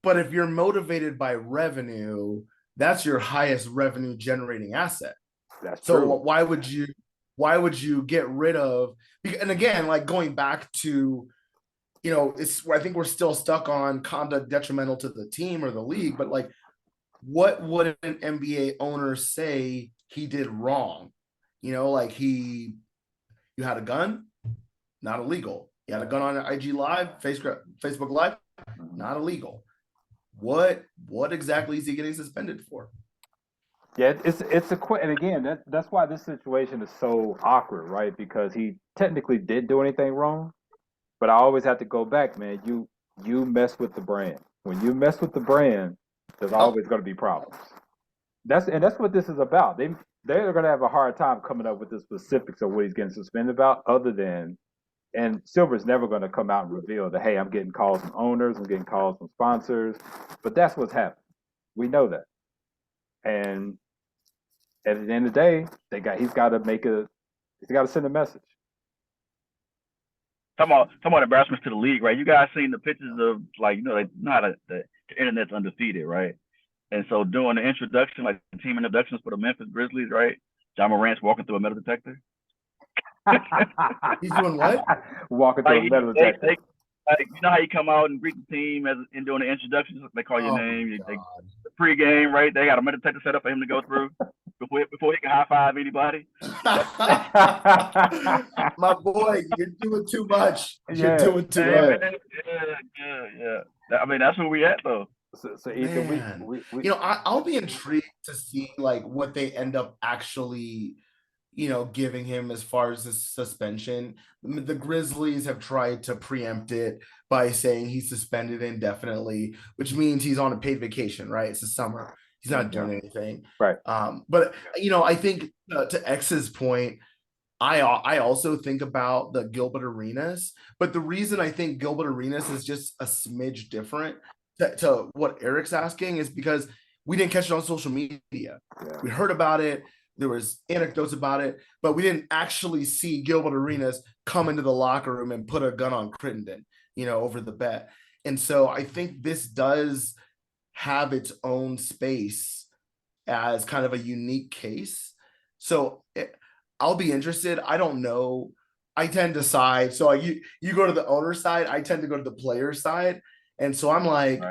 But if you're motivated by revenue, that's your highest revenue generating asset. That's so true. Why would you get rid of? And again, like going back to, I think we're still stuck on conduct detrimental to the team or the league. But like, what would an NBA owner say he did wrong? Like you had a gun, not illegal. You had a gun on IG Live, Facebook Live, not illegal. What exactly is he getting suspended for? Yeah, and again, that's why this situation is so awkward, right? Because he technically didn't do anything wrong, but I always have to go back, man. You mess with the brand. When you mess with the brand, there's always going to be problems. That's what this is about. They're going to have a hard time coming up with the specifics of what he's getting suspended about, other than, and Silver's never going to come out and reveal that, hey, I'm getting calls from owners, I'm getting calls from sponsors, but that's what's happening. We know that. And at the end of the day, he's got to send a message. Talking about embarrassments to the league, right? You guys seen the pictures of, like, how the internet's undefeated, right? And so doing the introduction, like the team introductions for the Memphis Grizzlies, right? John Morant's walking through a metal detector. He's doing what? Walking through a metal detector. You know how you come out and greet the team in doing the introductions? They call your name. The pregame, right? They got a metal detector set up for him to go through before he can high five anybody. My boy, you're doing too much. You're doing too much. Yeah. I mean, that's where we at, though. So Ethan, I'll be intrigued to see like what they end up actually, giving him as far as the suspension. The Grizzlies have tried to preempt it by saying he's suspended indefinitely, which means he's on a paid vacation, right? It's the summer. He's not doing anything. Right. But I think to X's point, I also think about the Gilbert Arenas, but the reason I think Gilbert Arenas is just a smidge different to what Eric's asking is because we didn't catch it on social media. Yeah. We heard about it. There was anecdotes about it, but we didn't actually see Gilbert Arenas come into the locker room and put a gun on Crittenden, over the bet. And so I think this does have its own space as kind of a unique case. So I'll be interested. I don't know. I tend to side. So you go to the owner side, I tend to go to the player side. And so I'm like,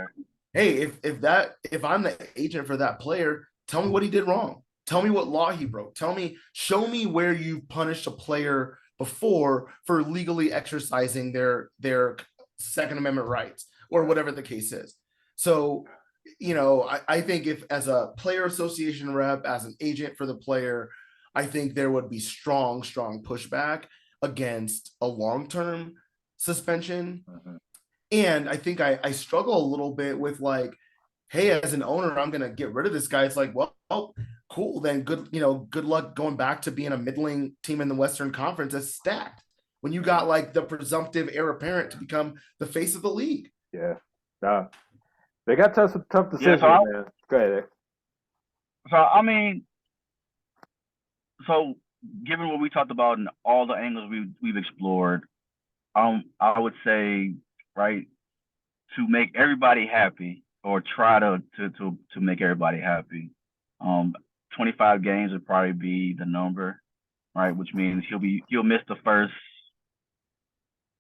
hey, if I'm the agent for that player, tell me what he did wrong. Tell me what law he broke. Show me where you've punished a player before for legally exercising their Second Amendment rights or whatever the case is. So, I think if as a player association rep, as an agent for the player, I think there would be strong pushback against a long-term suspension. Mhm. And I think I struggle a little bit with like, hey, as an owner, I'm gonna get rid of this guy. It's like, well, cool, then good luck going back to being a middling team in the Western Conference that's stacked when you got like the presumptive heir apparent to become the face of the league. Yeah. Nah. They got tough decisions, man. Go ahead, Eric. So I mean, given what we talked about and all the angles we've explored, I would say, right, to make everybody happy, or try to make everybody happy, 25 games would probably be the number, right? Which means he'll miss the first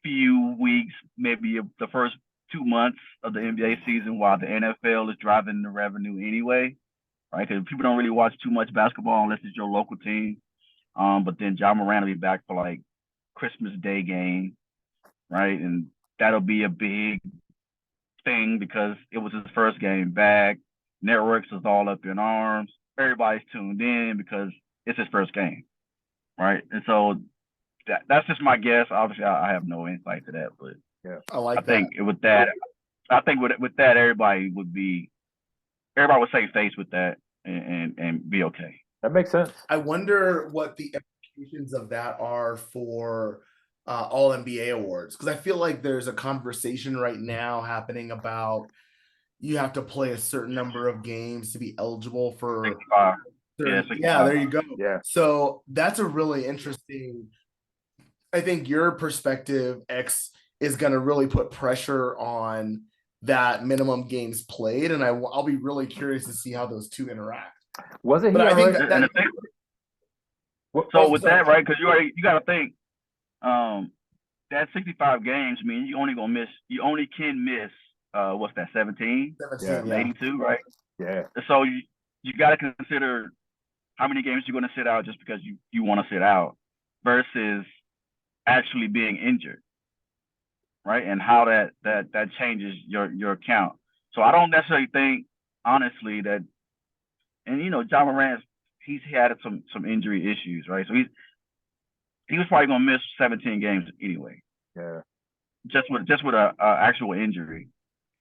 few weeks, maybe the first 2 months of the NBA season, while the NFL is driving the revenue anyway, right? Because people don't really watch too much basketball unless it's your local team. But then Ja Morant will be back for like Christmas Day game, right? And that'll be a big thing because it was his first game back. Networks is all up in arms. Everybody's tuned in because it's his first game, right? And so that's just my guess. Obviously, I have no insight to that, but yeah, I think with that, everybody would save face with that and be okay. That makes sense. I wonder what the implications of that are for all NBA awards, because I feel like there's a conversation right now happening about you have to play a certain number of games to be eligible for 65. Yeah, there you go. Yeah. So that's a really interesting. I think your perspective, X, is going to really put pressure on that minimum games played, and I'll be really curious to see how those two interact. Wasn't he? But I think that so with that, right? Because you got to think that 65 games. I mean, you only can miss what's that, 17? 17, yeah. 82, right? Yeah. So you got to consider how many games you're going to sit out just because you want to sit out versus actually being injured, right? And how that changes your account. So I don't necessarily think, honestly, that, and Ja Morant, he's had some injury issues, right? So he was probably gonna miss 17 games anyway. Yeah. Just with a actual injury.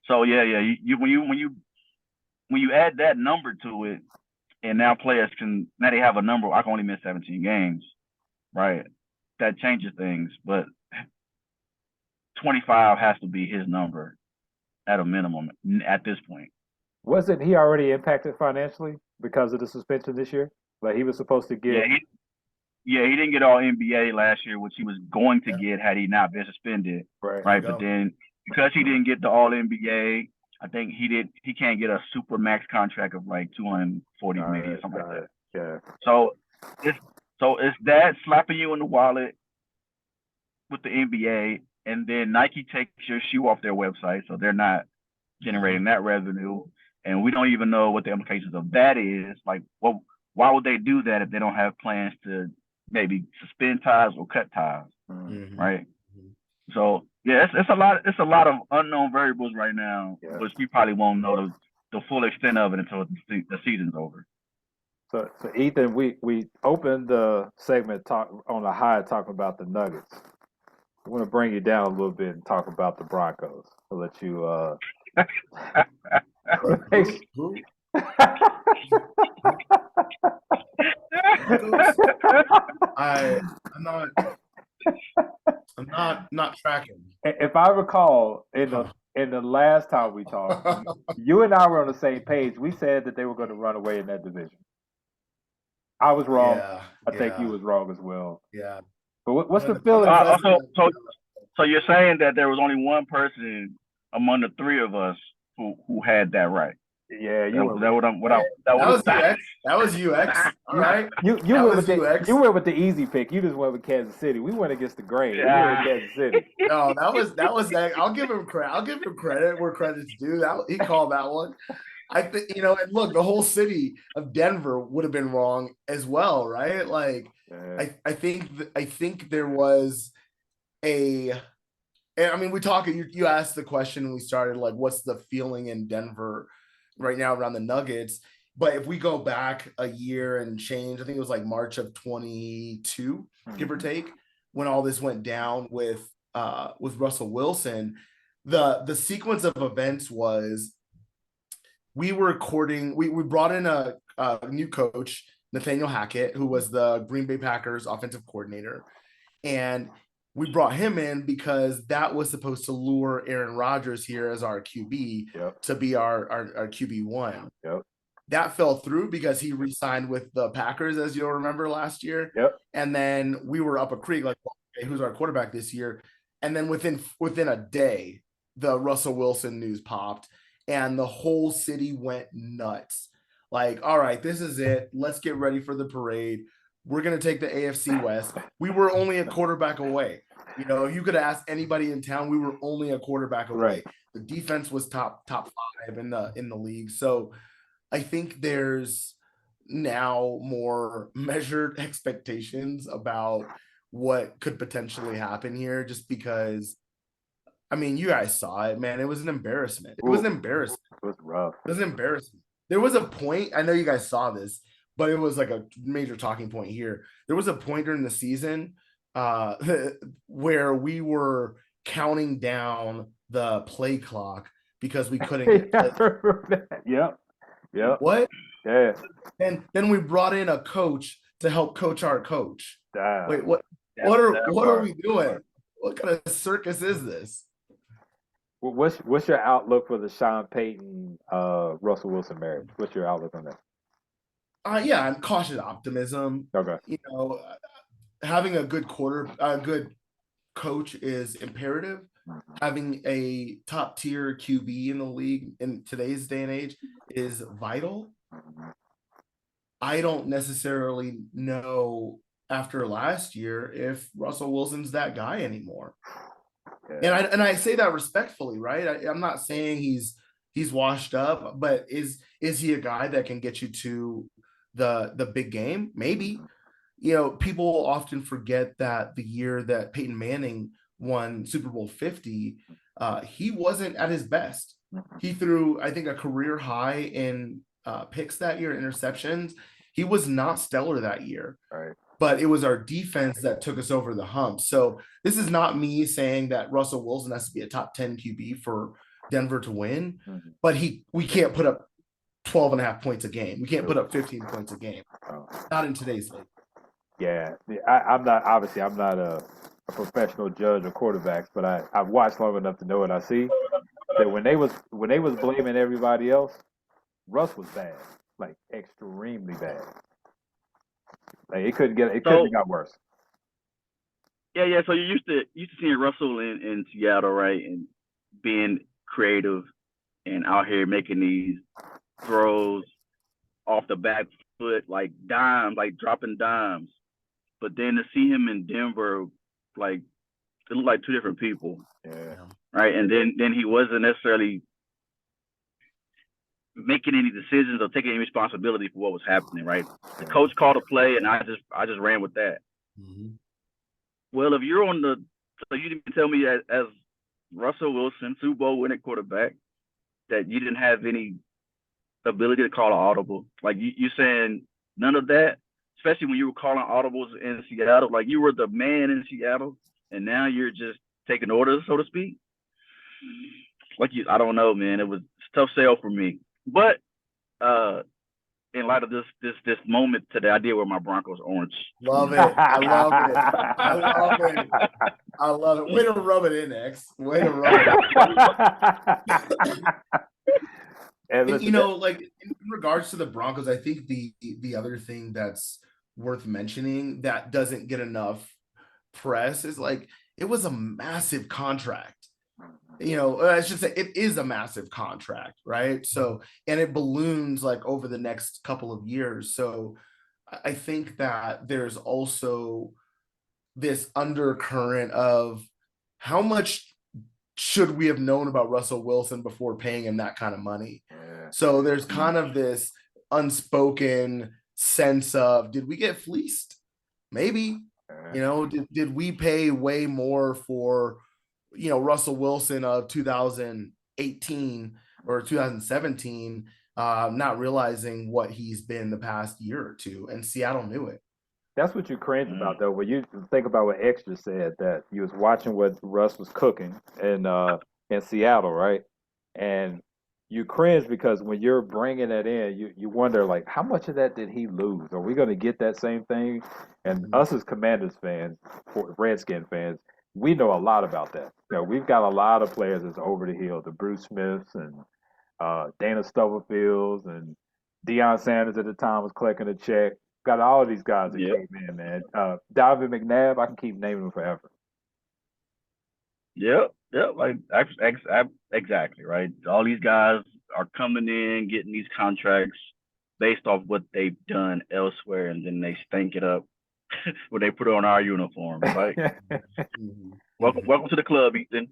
So yeah. When you add that number to it, and now players they have a number. I can only miss 17 games, right? That changes things, but 25 has to be his number at a minimum at this point. Wasn't he already impacted financially because of the suspension this year? Like he was supposed to get. He didn't get all NBA last year, which he was going to get had he not been suspended. Right. But then because he didn't get the all NBA, I think he can't get a super max contract of like 240 million or something like that. Yeah. So it's that slapping you in the wallet with the NBA, and then Nike takes your shoe off their website, so they're not generating that revenue. And we don't even know what the implications of that is. Like, why would they do that if they don't have plans to maybe suspend ties or cut ties, right? Mm-hmm. So yeah, it's a lot of unknown variables right now, which we probably won't know the full extent of it until the season's over. So Ethan, we opened the segment on a high talking about the Nuggets. I want to bring you down a little bit and talk about the Broncos. I'll let you. I'm not tracking. If I recall, in the last time we talked, you and I were on the same page. We said that they were going to run away in that division. I was wrong. I think you was wrong as well. Yeah. But what's the feeling? So you're saying that there was only one person among the three of us who had that right? Yeah, that was you, X. All right. You went with the easy pick. You just went with Kansas City. We went against the grain. Yeah. We went with Kansas City. No, that was that. I'll give him credit. I'll give him credit where credit's due. He called that one. I think, and look, the whole city of Denver would have been wrong as well, right? Like, Yeah. I think there was a, and I mean, you asked the question when we started, like, what's the feeling in Denver right now around the Nuggets? But if we go back a year and change, I think it was like March of 22, give or take, when all this went down with Russell Wilson. The sequence of events was we brought in a new coach, Nathaniel Hackett, who was the Green Bay Packers offensive coordinator. And we brought him in because that was supposed to lure Aaron Rodgers here as our QB to be our QB1. Yep. That fell through because he re-signed with the Packers, as you'll remember last year. Yep. And then we were up a creek, like, okay, who's our quarterback this year? And then within a day, the Russell Wilson news popped and the whole city went nuts. Like, all right, this is it. Let's get ready for the parade. We're going to take the AFC West. We were only a quarterback away. You could ask anybody in town. We were only a quarterback away. Right. The defense was top 5 in the league. So I think there's now more measured expectations about what could potentially happen here, just because, I mean, you guys saw it, man. It was an embarrassment. It was an embarrassment. It was rough. It was an embarrassment. There was a point, I know you guys saw this, but it was like a major talking point here. There was a point during the season where we were counting down the play clock because we couldn't get Yep. What? Yeah. And then we brought in a coach to help coach our coach. Damn. Wait, what are we doing? What kind of circus is this? What's your outlook for the Sean Payton Russell Wilson marriage? What's your outlook on that? Yeah, I'm cautious optimism. Okay. Having a good coach is imperative. Having a top tier QB in the league in today's day and age is vital. I don't necessarily know after last year if Russell Wilson's that guy anymore. Yeah. And I say that respectfully, right? I'm not saying he's washed up, but is he a guy that can get you to the big game? Maybe. People often forget that the year that Peyton Manning won Super Bowl 50, he wasn't at his best. He threw, I think, a career high in picks that year, interceptions. He was not stellar that year. Right. But it was our defense that took us over the hump. So this is not me saying that Russell Wilson has to be a top 10 QB for Denver to win, but we can't put up 12.5 points a game. We can't put up 15 points a game. Not in today's league. Yeah, I'm not a professional judge of quarterbacks, but I've watched long enough to know what I see. That when they was blaming everybody else, Russ was bad, like extremely bad. Like it couldn't have got worse. Yeah. So you used to seeing Russell in Seattle, right, and being creative and out here making these throws off the back foot, like dimes, like dropping dimes. But then to see him in Denver, like it looked like two different people. Yeah. Right. And then he wasn't necessarily making any decisions or taking any responsibility for what was happening, right? The coach called a play and I just ran with that. Mm-hmm. Well, if you're so you didn't tell me as Russell Wilson, Super Bowl winning quarterback, that you didn't have any ability to call an audible. Like you saying none of that, especially when you were calling audibles in Seattle, like you were the man in Seattle and now you're just taking orders, so to speak. Like I don't know, man. It was a tough sell for me. But in light of this moment today, I did wear my Broncos orange. Love it. I love it. I love it. Way to rub it in, X. Way to rub it in. And, like in regards to the Broncos, I think the other thing that's worth mentioning that doesn't get enough press is like it was a massive contract. I should say it is a massive contract, right? So, and it balloons like over the next couple of years. So I think that there's also this undercurrent of how much should we have known about Russell Wilson before paying him that kind of money? Yeah. So there's kind of this unspoken sense of, did we get fleeced? Maybe. Did we pay way more for, Russell Wilson of 2018 or 2017, not realizing what he's been the past year or two, and Seattle knew it. That's what you cringe about, though. When you think about what X just said, that you was watching what Russ was cooking in Seattle, right? And you cringe because when you're bringing that in, you wonder, like, how much of that did he lose? Are we going to get that same thing? And us as Commanders fans, Redskin fans, we know a lot about that. We've got a lot of players that's over the hill, the Bruce Smiths and Dana Stubblefields and Deion Sanders at the time was collecting a check. Got all these guys that came in, man. Donovan McNabb, I can keep naming them forever. Yep. Like exactly, right. All these guys are coming in, getting these contracts based off what they've done elsewhere, and then they stink it up when they put on our uniform, right? Welcome to the club, Ethan.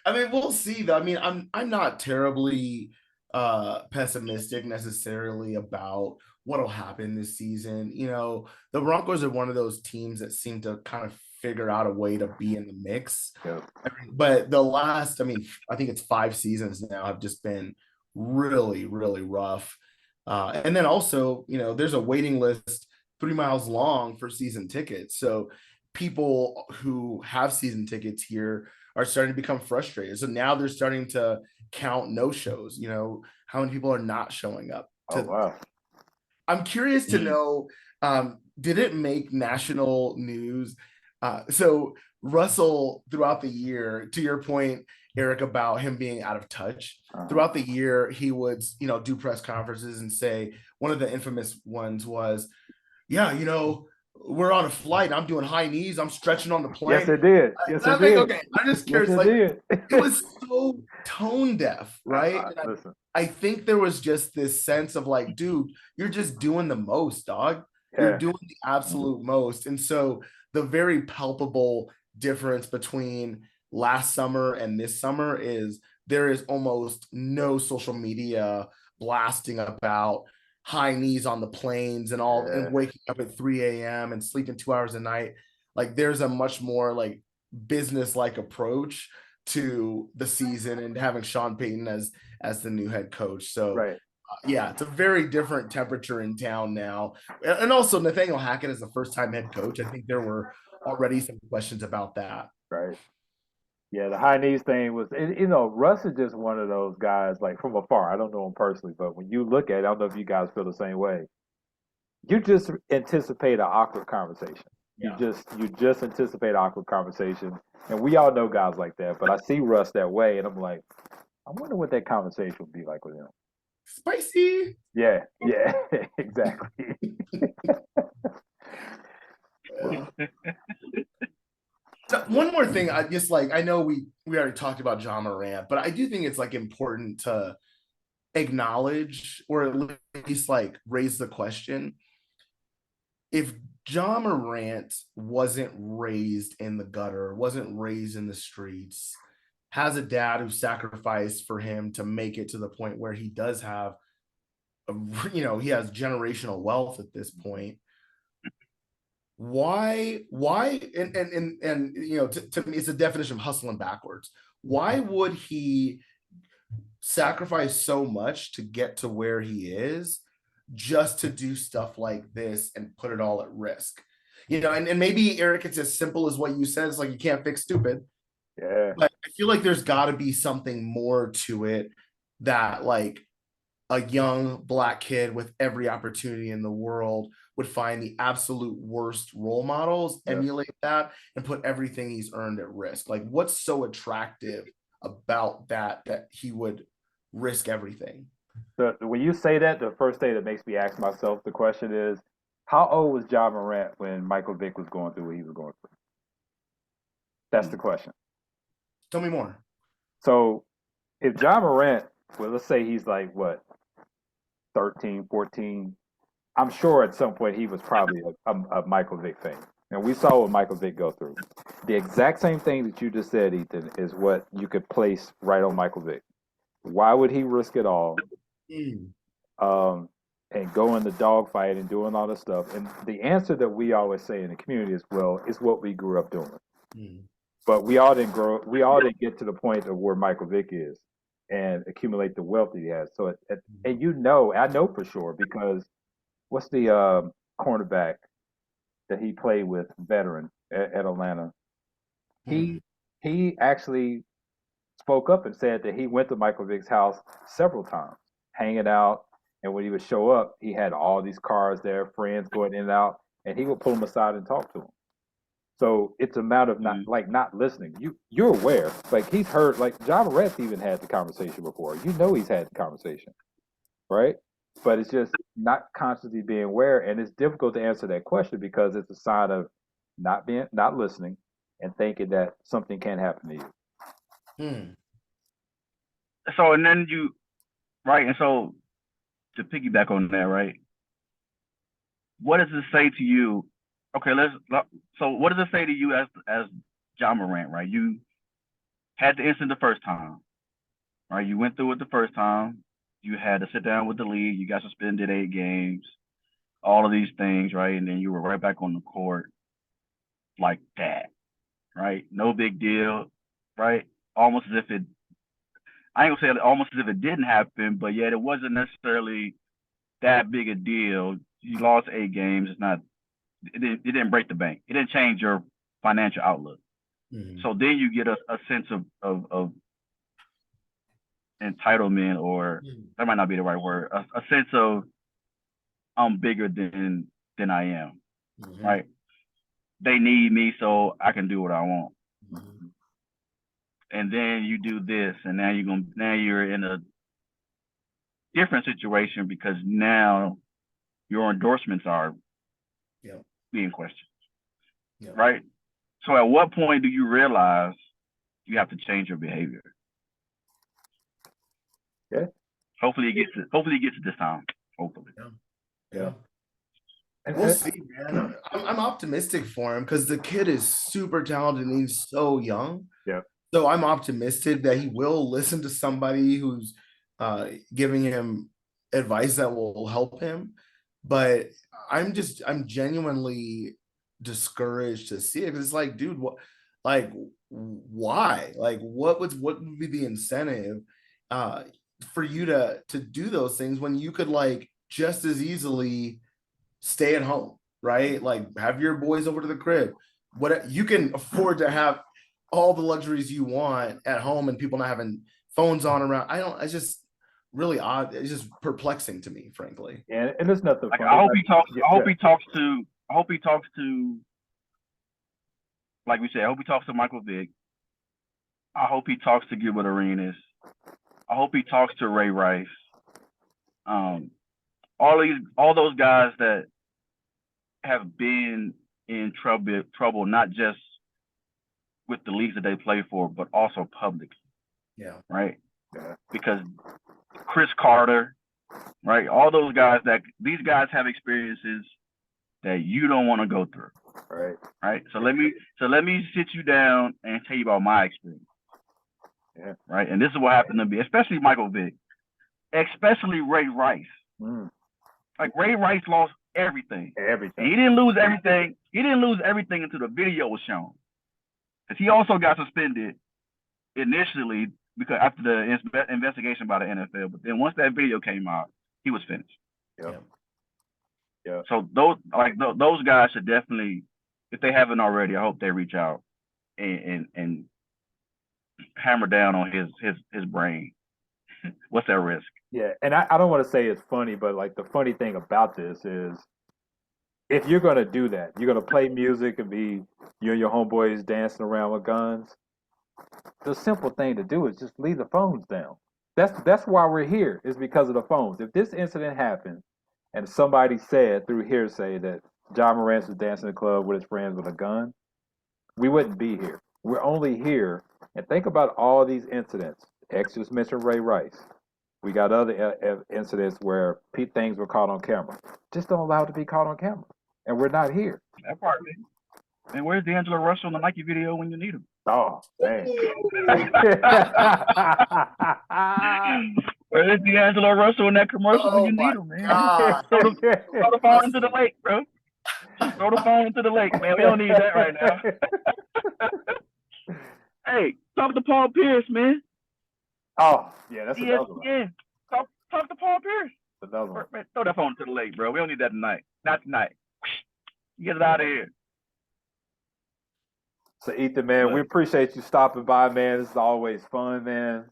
I mean, we'll see though. I mean, I'm not terribly pessimistic necessarily about what'll happen this season. The Broncos are one of those teams that seem to kind of figure out a way to be in the mix. But the last, I think it's 5 seasons now, have just been really, really rough. And then also, there's a waiting list 3 miles long for season tickets. So people who have season tickets here are starting to become frustrated. So now they're starting to count no-shows, how many people are not showing up. Wow. I'm curious to know, did it make national news? So Russell, throughout the year, to your point, Eric, about him being out of touch, throughout the year, he would, do press conferences and say, one of the infamous ones was, we're on a flight. I'm doing high knees. I'm stretching on the plane. Yes, it did. Yes, it did. Okay, I'm just curious. It was so tone deaf, right? I think there was just this sense of like, dude, you're just doing the most, dog. You're doing the absolute most. And so the very palpable difference between last summer and this summer is there is almost no social media blasting about high knees on the planes and all, and waking up at 3 a.m. and sleeping 2 hours a night. Like there's a much more like business-like approach to the season and having Sean Payton as the new head coach. So it's a very different temperature in town now. And also Nathaniel Hackett is the first-time head coach. I think there were already some questions about that. Right. Yeah, the high knees thing was, Russ is just one of those guys, like from afar. I don't know him personally, but when you look at it, I don't know if you guys feel the same way. You just anticipate an awkward conversation. You just anticipate an awkward conversation. And we all know guys like that, but I see Russ that way, and I'm like, I wonder what that conversation would be like with him. Spicy. Yeah, exactly. One more thing, I know we already talked about Ja Morant, but I do think it's like important to acknowledge, or at least like raise the question, if Ja Morant wasn't raised in the gutter, wasn't raised in the streets, has a dad who sacrificed for him to make it to the point where he does have he has generational wealth at this point. Why and to me it's a definition of hustling backwards. Why would he sacrifice so much to get to where he is just to do stuff like this and put it all at risk? And maybe, Eric, it's as simple as what you said. It's like, you can't fix stupid. Yeah. But I feel like there's got to be something more to it, that like a young Black kid with every opportunity in the world would find the absolute worst role models, emulate that, and put everything he's earned at risk. Like, what's so attractive about that he would risk everything? When you say that, the first thing that makes me ask myself the question is, how old was Ja Morant when Michael Vick was going through what he was going through? That's the question. Tell me more. So if Ja Morant, well, let's say he's like, what, 13, 14, I'm sure at some point he was probably a Michael Vick fan. And we saw what Michael Vick go through. The exact same thing that you just said, Ethan, is what you could place right on Michael Vick. Why would he risk it all? Mm. And go in the dogfight and doing all this stuff. And the answer that we always say in the community is, well, it's what we grew up doing. Mm. But we all didn't get to the point of where Michael Vick is and accumulate the wealth that he has. So, and I know for sure, because what's the cornerback that he played with, veteran at Atlanta? Mm. He actually spoke up and said that he went to Michael Vick's house several times, hanging out. And when he would show up, he had all these cars there, friends going in and out, and he would pull them aside and talk to them. So it's a matter of not listening. You're aware, like he's heard, like John Morant even had the conversation before. You know he's had the conversation, right? But it's just not consciously being aware, and it's difficult to answer that question because it's a sign of not listening and thinking that something can happen to you. Mm. So and then and so to piggyback on that, right? What does it say to you? Okay, so what does it say to you as John Morant, right? You had the incident the first time, right? You went through it the first time. You had to sit down with the league. You got suspended 8 games, all of these things, right? And then you were right back on the court like that, right? No big deal, right? Almost as if I ain't gonna say almost as if it didn't happen, but yet it wasn't necessarily that big a deal. You lost 8 games. It didn't break the bank. It didn't change your financial outlook. Mm. So then you get a sense of entitlement, or that might not be the right word. A sense of I'm bigger than I am, Mm-hmm. right? They need me, so I can do what I want. Mm-hmm. And then you do this, and now you're in a different situation because now your endorsements are being questioned, right? So at what point do you realize you have to change your behavior? Yeah. Hopefully it gets it this time. Hopefully. Yeah. We'll see, man. I'm optimistic for him because the kid is super talented and he's so young. Yeah. So I'm optimistic that he will listen to somebody who's giving him advice that will help him. But I'm genuinely discouraged to see it. It's like, dude, why? Like, what would be the incentive for you to do those things when you could like just as easily stay at home, right? Like have your boys over to the crib. What you can afford to have all the luxuries you want at home and people not having phones on around. It's just really odd. It's just perplexing to me, frankly. And there's nothing funny. I hope he talks to, like we said, I hope he talks to Michael Vick. I hope he talks to Gilbert Arenas. I hope he talks to Ray Rice. All those guys that have been in trouble, not just with the leagues that they play for, but also publicly. Yeah. Right. Yeah. Because Chris Carter, right? All those guys these guys have experiences that you don't want to go through. Right. Right. So let me sit you down and tell you about my experience. Yeah. Right. And this is what happened to me, especially Michael Vick, especially Ray Rice. Mm. Like Ray Rice lost everything. Everything. And he didn't lose everything. He didn't lose everything until the video was shown. Because he also got suspended initially because after the investigation by the NFL. But then once that video came out, he was finished. Yep. Yeah. So those guys should definitely, if they haven't already, I hope they reach out and hammer down on his brain. What's that risk? Yeah, and I don't want to say it's funny, but like the funny thing about this is if you're gonna do that, you're gonna play music and be you and your homeboys dancing around with guns. The simple thing to do is just leave the phones down. That's why we're here, is because of the phones. If this incident happened and somebody said through hearsay that John Morant was dancing in the club with his friends with a gun, we wouldn't be here. We're only here, and think about all these incidents. X just mentioned Ray Rice. We got other incidents where things were caught on camera. Just don't allow it to be caught on camera, and we're not here. That part, And where's D'Angelo Russell in the Nike video when you need him? Oh, man. Where's D'Angelo Russell in that commercial when you need him, man? Throw the phone into the lake, bro. Throw the phone into the lake, man. We don't need that right now. Hey, talk to Paul Pierce, man. Oh, yeah, that's another one. Yeah, talk to Paul Pierce. Another one. Man, throw that phone into the lake, bro. We don't need that tonight. Not tonight. Get it out of here. So, Ethan, man, we appreciate you stopping by, man. This is always fun, man.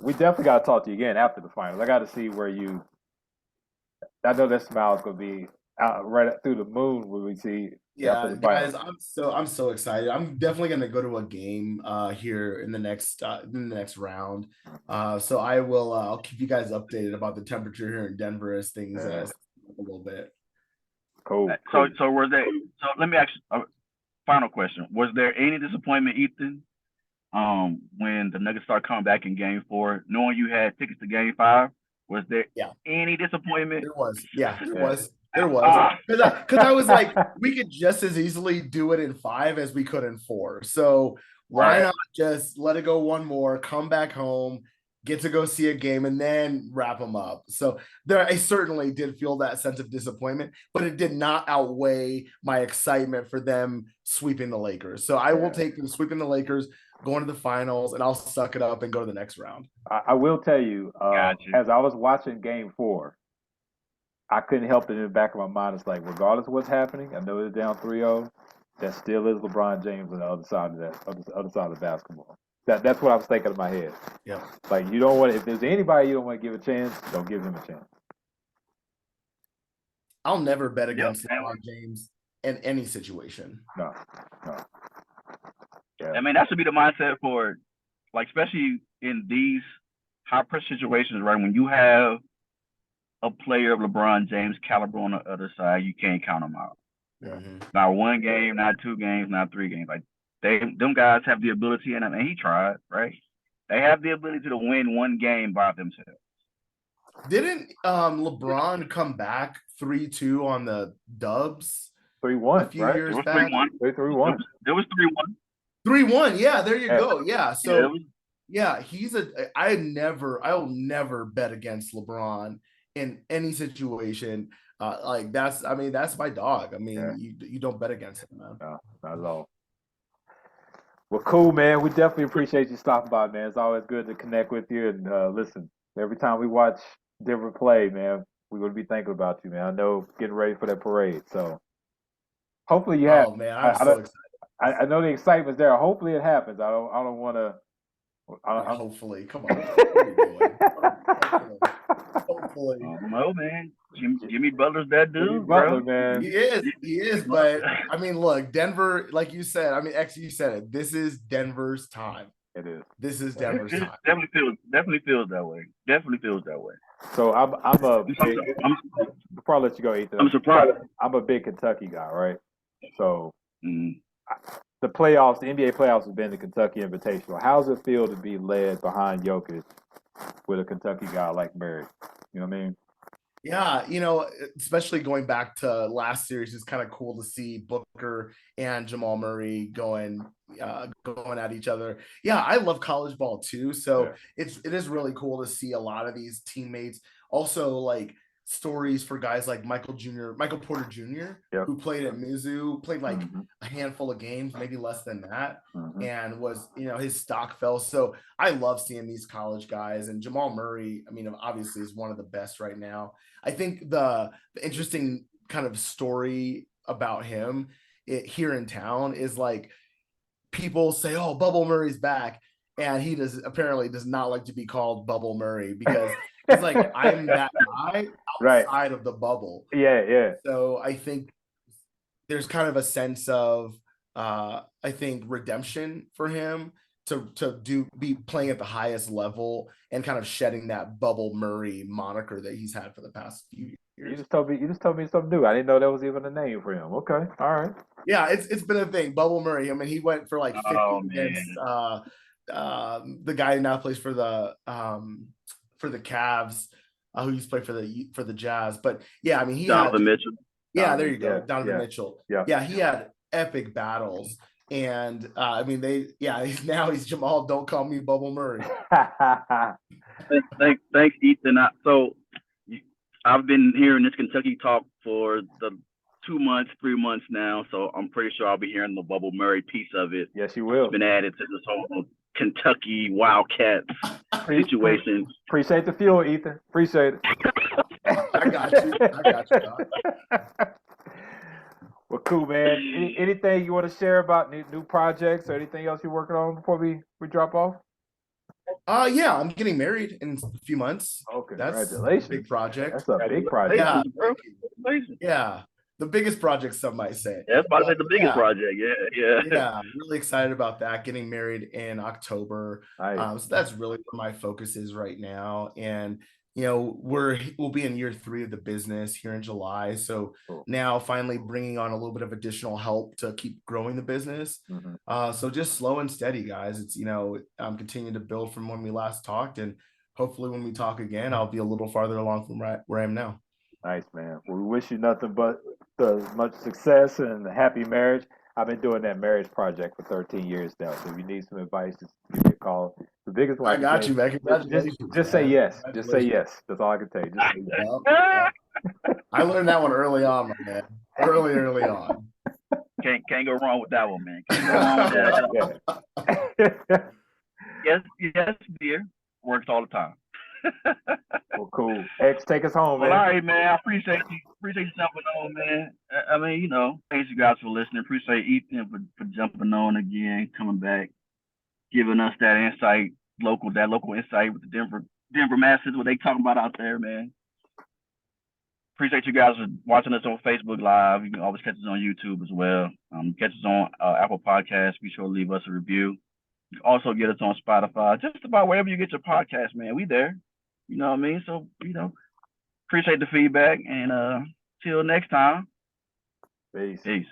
We definitely got to talk to you again after the finals. I got to see where you – I know that smile is going to be out right through the moon when we see after the finals. Guys, I'm so excited. I'm definitely going to go to a game here in the next round. So I will I'll keep you guys updated about the temperature here in Denver as things a little bit. Cool. So were they – so let me ask you – final question. Was there any disappointment, Ethan, when the Nuggets started coming back in Game 4, knowing you had tickets to Game 5? Was there any disappointment? There was. Yeah, there was. There was. Because I was like, we could just as easily do it in 5 as we could in 4. So why not just let it go one more, come back home, get to go see a game, and then wrap them up. So I certainly did feel that sense of disappointment, but it did not outweigh my excitement for them sweeping the Lakers. So I will take them sweeping the Lakers, going to the finals, and I'll suck it up and go to the next round. I will tell you, as I was watching Game 4, I couldn't help it in the back of my mind. It's like, regardless of what's happening, I know they're down 3-0. That still is LeBron James on the other side of other side of the basketball. That's what I was thinking in my head. Yeah. Like, you don't want – if there's anybody you don't want to give a chance, don't give him a chance. I'll never bet against LeBron James in any situation. No. Yeah. I mean, that should be the mindset for, like, especially in these high-pressure situations, right? When you have a player of LeBron James' caliber on the other side, you can't count him out. Mm-hmm. Not 1 game, not 2 games, not 3 games. Like, them guys have the ability, and he tried, right? They have the ability to win 1 game by themselves. Didn't LeBron come back 3-2 on the Dubs? 3-1, a few years back. 3-1. 3-1. There was 3-1. 3-1. Yeah, there you go. Yeah. So I'll never bet against LeBron in any situation. That's my dog. I mean, you don't bet against him, man. No, not at all. Well, cool, man. We definitely appreciate you stopping by, man. It's always good to connect with you. And listen, every time we watch Denver play, man, we're going to be thinking about you, man. I know getting ready for that parade. So hopefully you have. Oh, man, I'm so excited. I know the excitement's there. Hopefully it happens. I don't want to. Hopefully. Come on. What are you doing? Hopefully. No, man. Jimmy Butler's that dude, Butler, bro. man. He is. But, I mean, look, Denver, like you said, X, you said it. This is Denver's time. It is. This is Denver's time. Definitely feels that way. Definitely feels that way. So before I let you go, Ethan, I'm surprised. I'm a big Kentucky guy, right? So the playoffs, the NBA playoffs have been the Kentucky Invitational. How does it feel to be led behind Jokic with a Kentucky guy like Murray? You know what I mean? Yeah, especially going back to last series, it's kind of cool to see Booker and Jamal Murray going at each other. Yeah, I love college ball too, so it is really cool to see a lot of these teammates. Also, like stories for guys like Michael Porter Jr., who played at Mizzou, played like a handful of games, maybe less than that, and was, his stock fell. So I love seeing these college guys, and Jamal Murray, obviously is one of the best right now. I think the interesting kind of story about him here in town is like people say, "Oh, Bubble Murray's back," and he apparently does not like to be called Bubble Murray because he's like, I'm that guy outside of the bubble. Yeah. So I think there's kind of a sense of redemption for him to be playing at the highest level and kind of shedding that Bubble Murray moniker that he's had for the past few years. You just told me something new. I didn't know that was even a name for him. Okay, all right. Yeah, it's been a thing. Bubble Murray. He went for like 50 against the guy who now plays for the Cavs, who used to play for the Jazz. But yeah, he Donovan had Mitchell. Yeah, there you go. Donovan Mitchell. Yeah. He had epic battles. And I mean, now he's Jamal. Don't call me Bubble Murray. Thanks, Ethan. I've been hearing this Kentucky talk for the 2 months, 3 months now, so I'm pretty sure I'll be hearing the Bubble Murray piece of it. Yes, you will. It's been added to this whole Kentucky Wildcats situation. Appreciate the fuel, Ethan. Appreciate it. I got you. Dog. Well, cool, man. Anything you want to share about new projects or anything else you're working on before we drop off? Yeah, I'm getting married in a few months. Oh, congratulations. That's a big project. That's a big project. Yeah. The biggest project, some might say. Yeah, that's probably the biggest project. Yeah. Yeah, I'm really excited about that. Getting married in October. Nice. So that's really where my focus is right now. And we'll be in year 3 of the business here in July. So now finally bringing on a little bit of additional help to keep growing the business. So just slow and steady, guys. It's, I'm continuing to build from when we last talked, and hopefully when we talk again, I'll be a little farther along from where I am now. Nice, man. Well, we wish you nothing but much success and a happy marriage. I've been doing that marriage project for 13 years now. So if you need some advice, just give me a call. The biggest one. I got you, man. Congratulations. Just say yes. Just say yes. That's all I can tell you. Just say yes. Well, I learned that one early on, my man. Early on. Can't go wrong with that one, man. Can't go wrong with that. Yes, dear. Works all the time. Well, cool. X, take us home, man. Well, all right, man. I appreciate you jumping on, man. I mean, thanks you guys for listening. Appreciate Ethan for jumping on again, coming back, giving us that insight, local insight with the Denver Masters, what they talking about out there, man. Appreciate you guys for watching us on Facebook Live. You can always catch us on YouTube as well. Catch us on Apple Podcasts. Be sure to leave us a review. You can also get us on Spotify, just about wherever you get your podcast, man. We there. You know what I mean? So, appreciate the feedback, and till next time. Peace. Peace.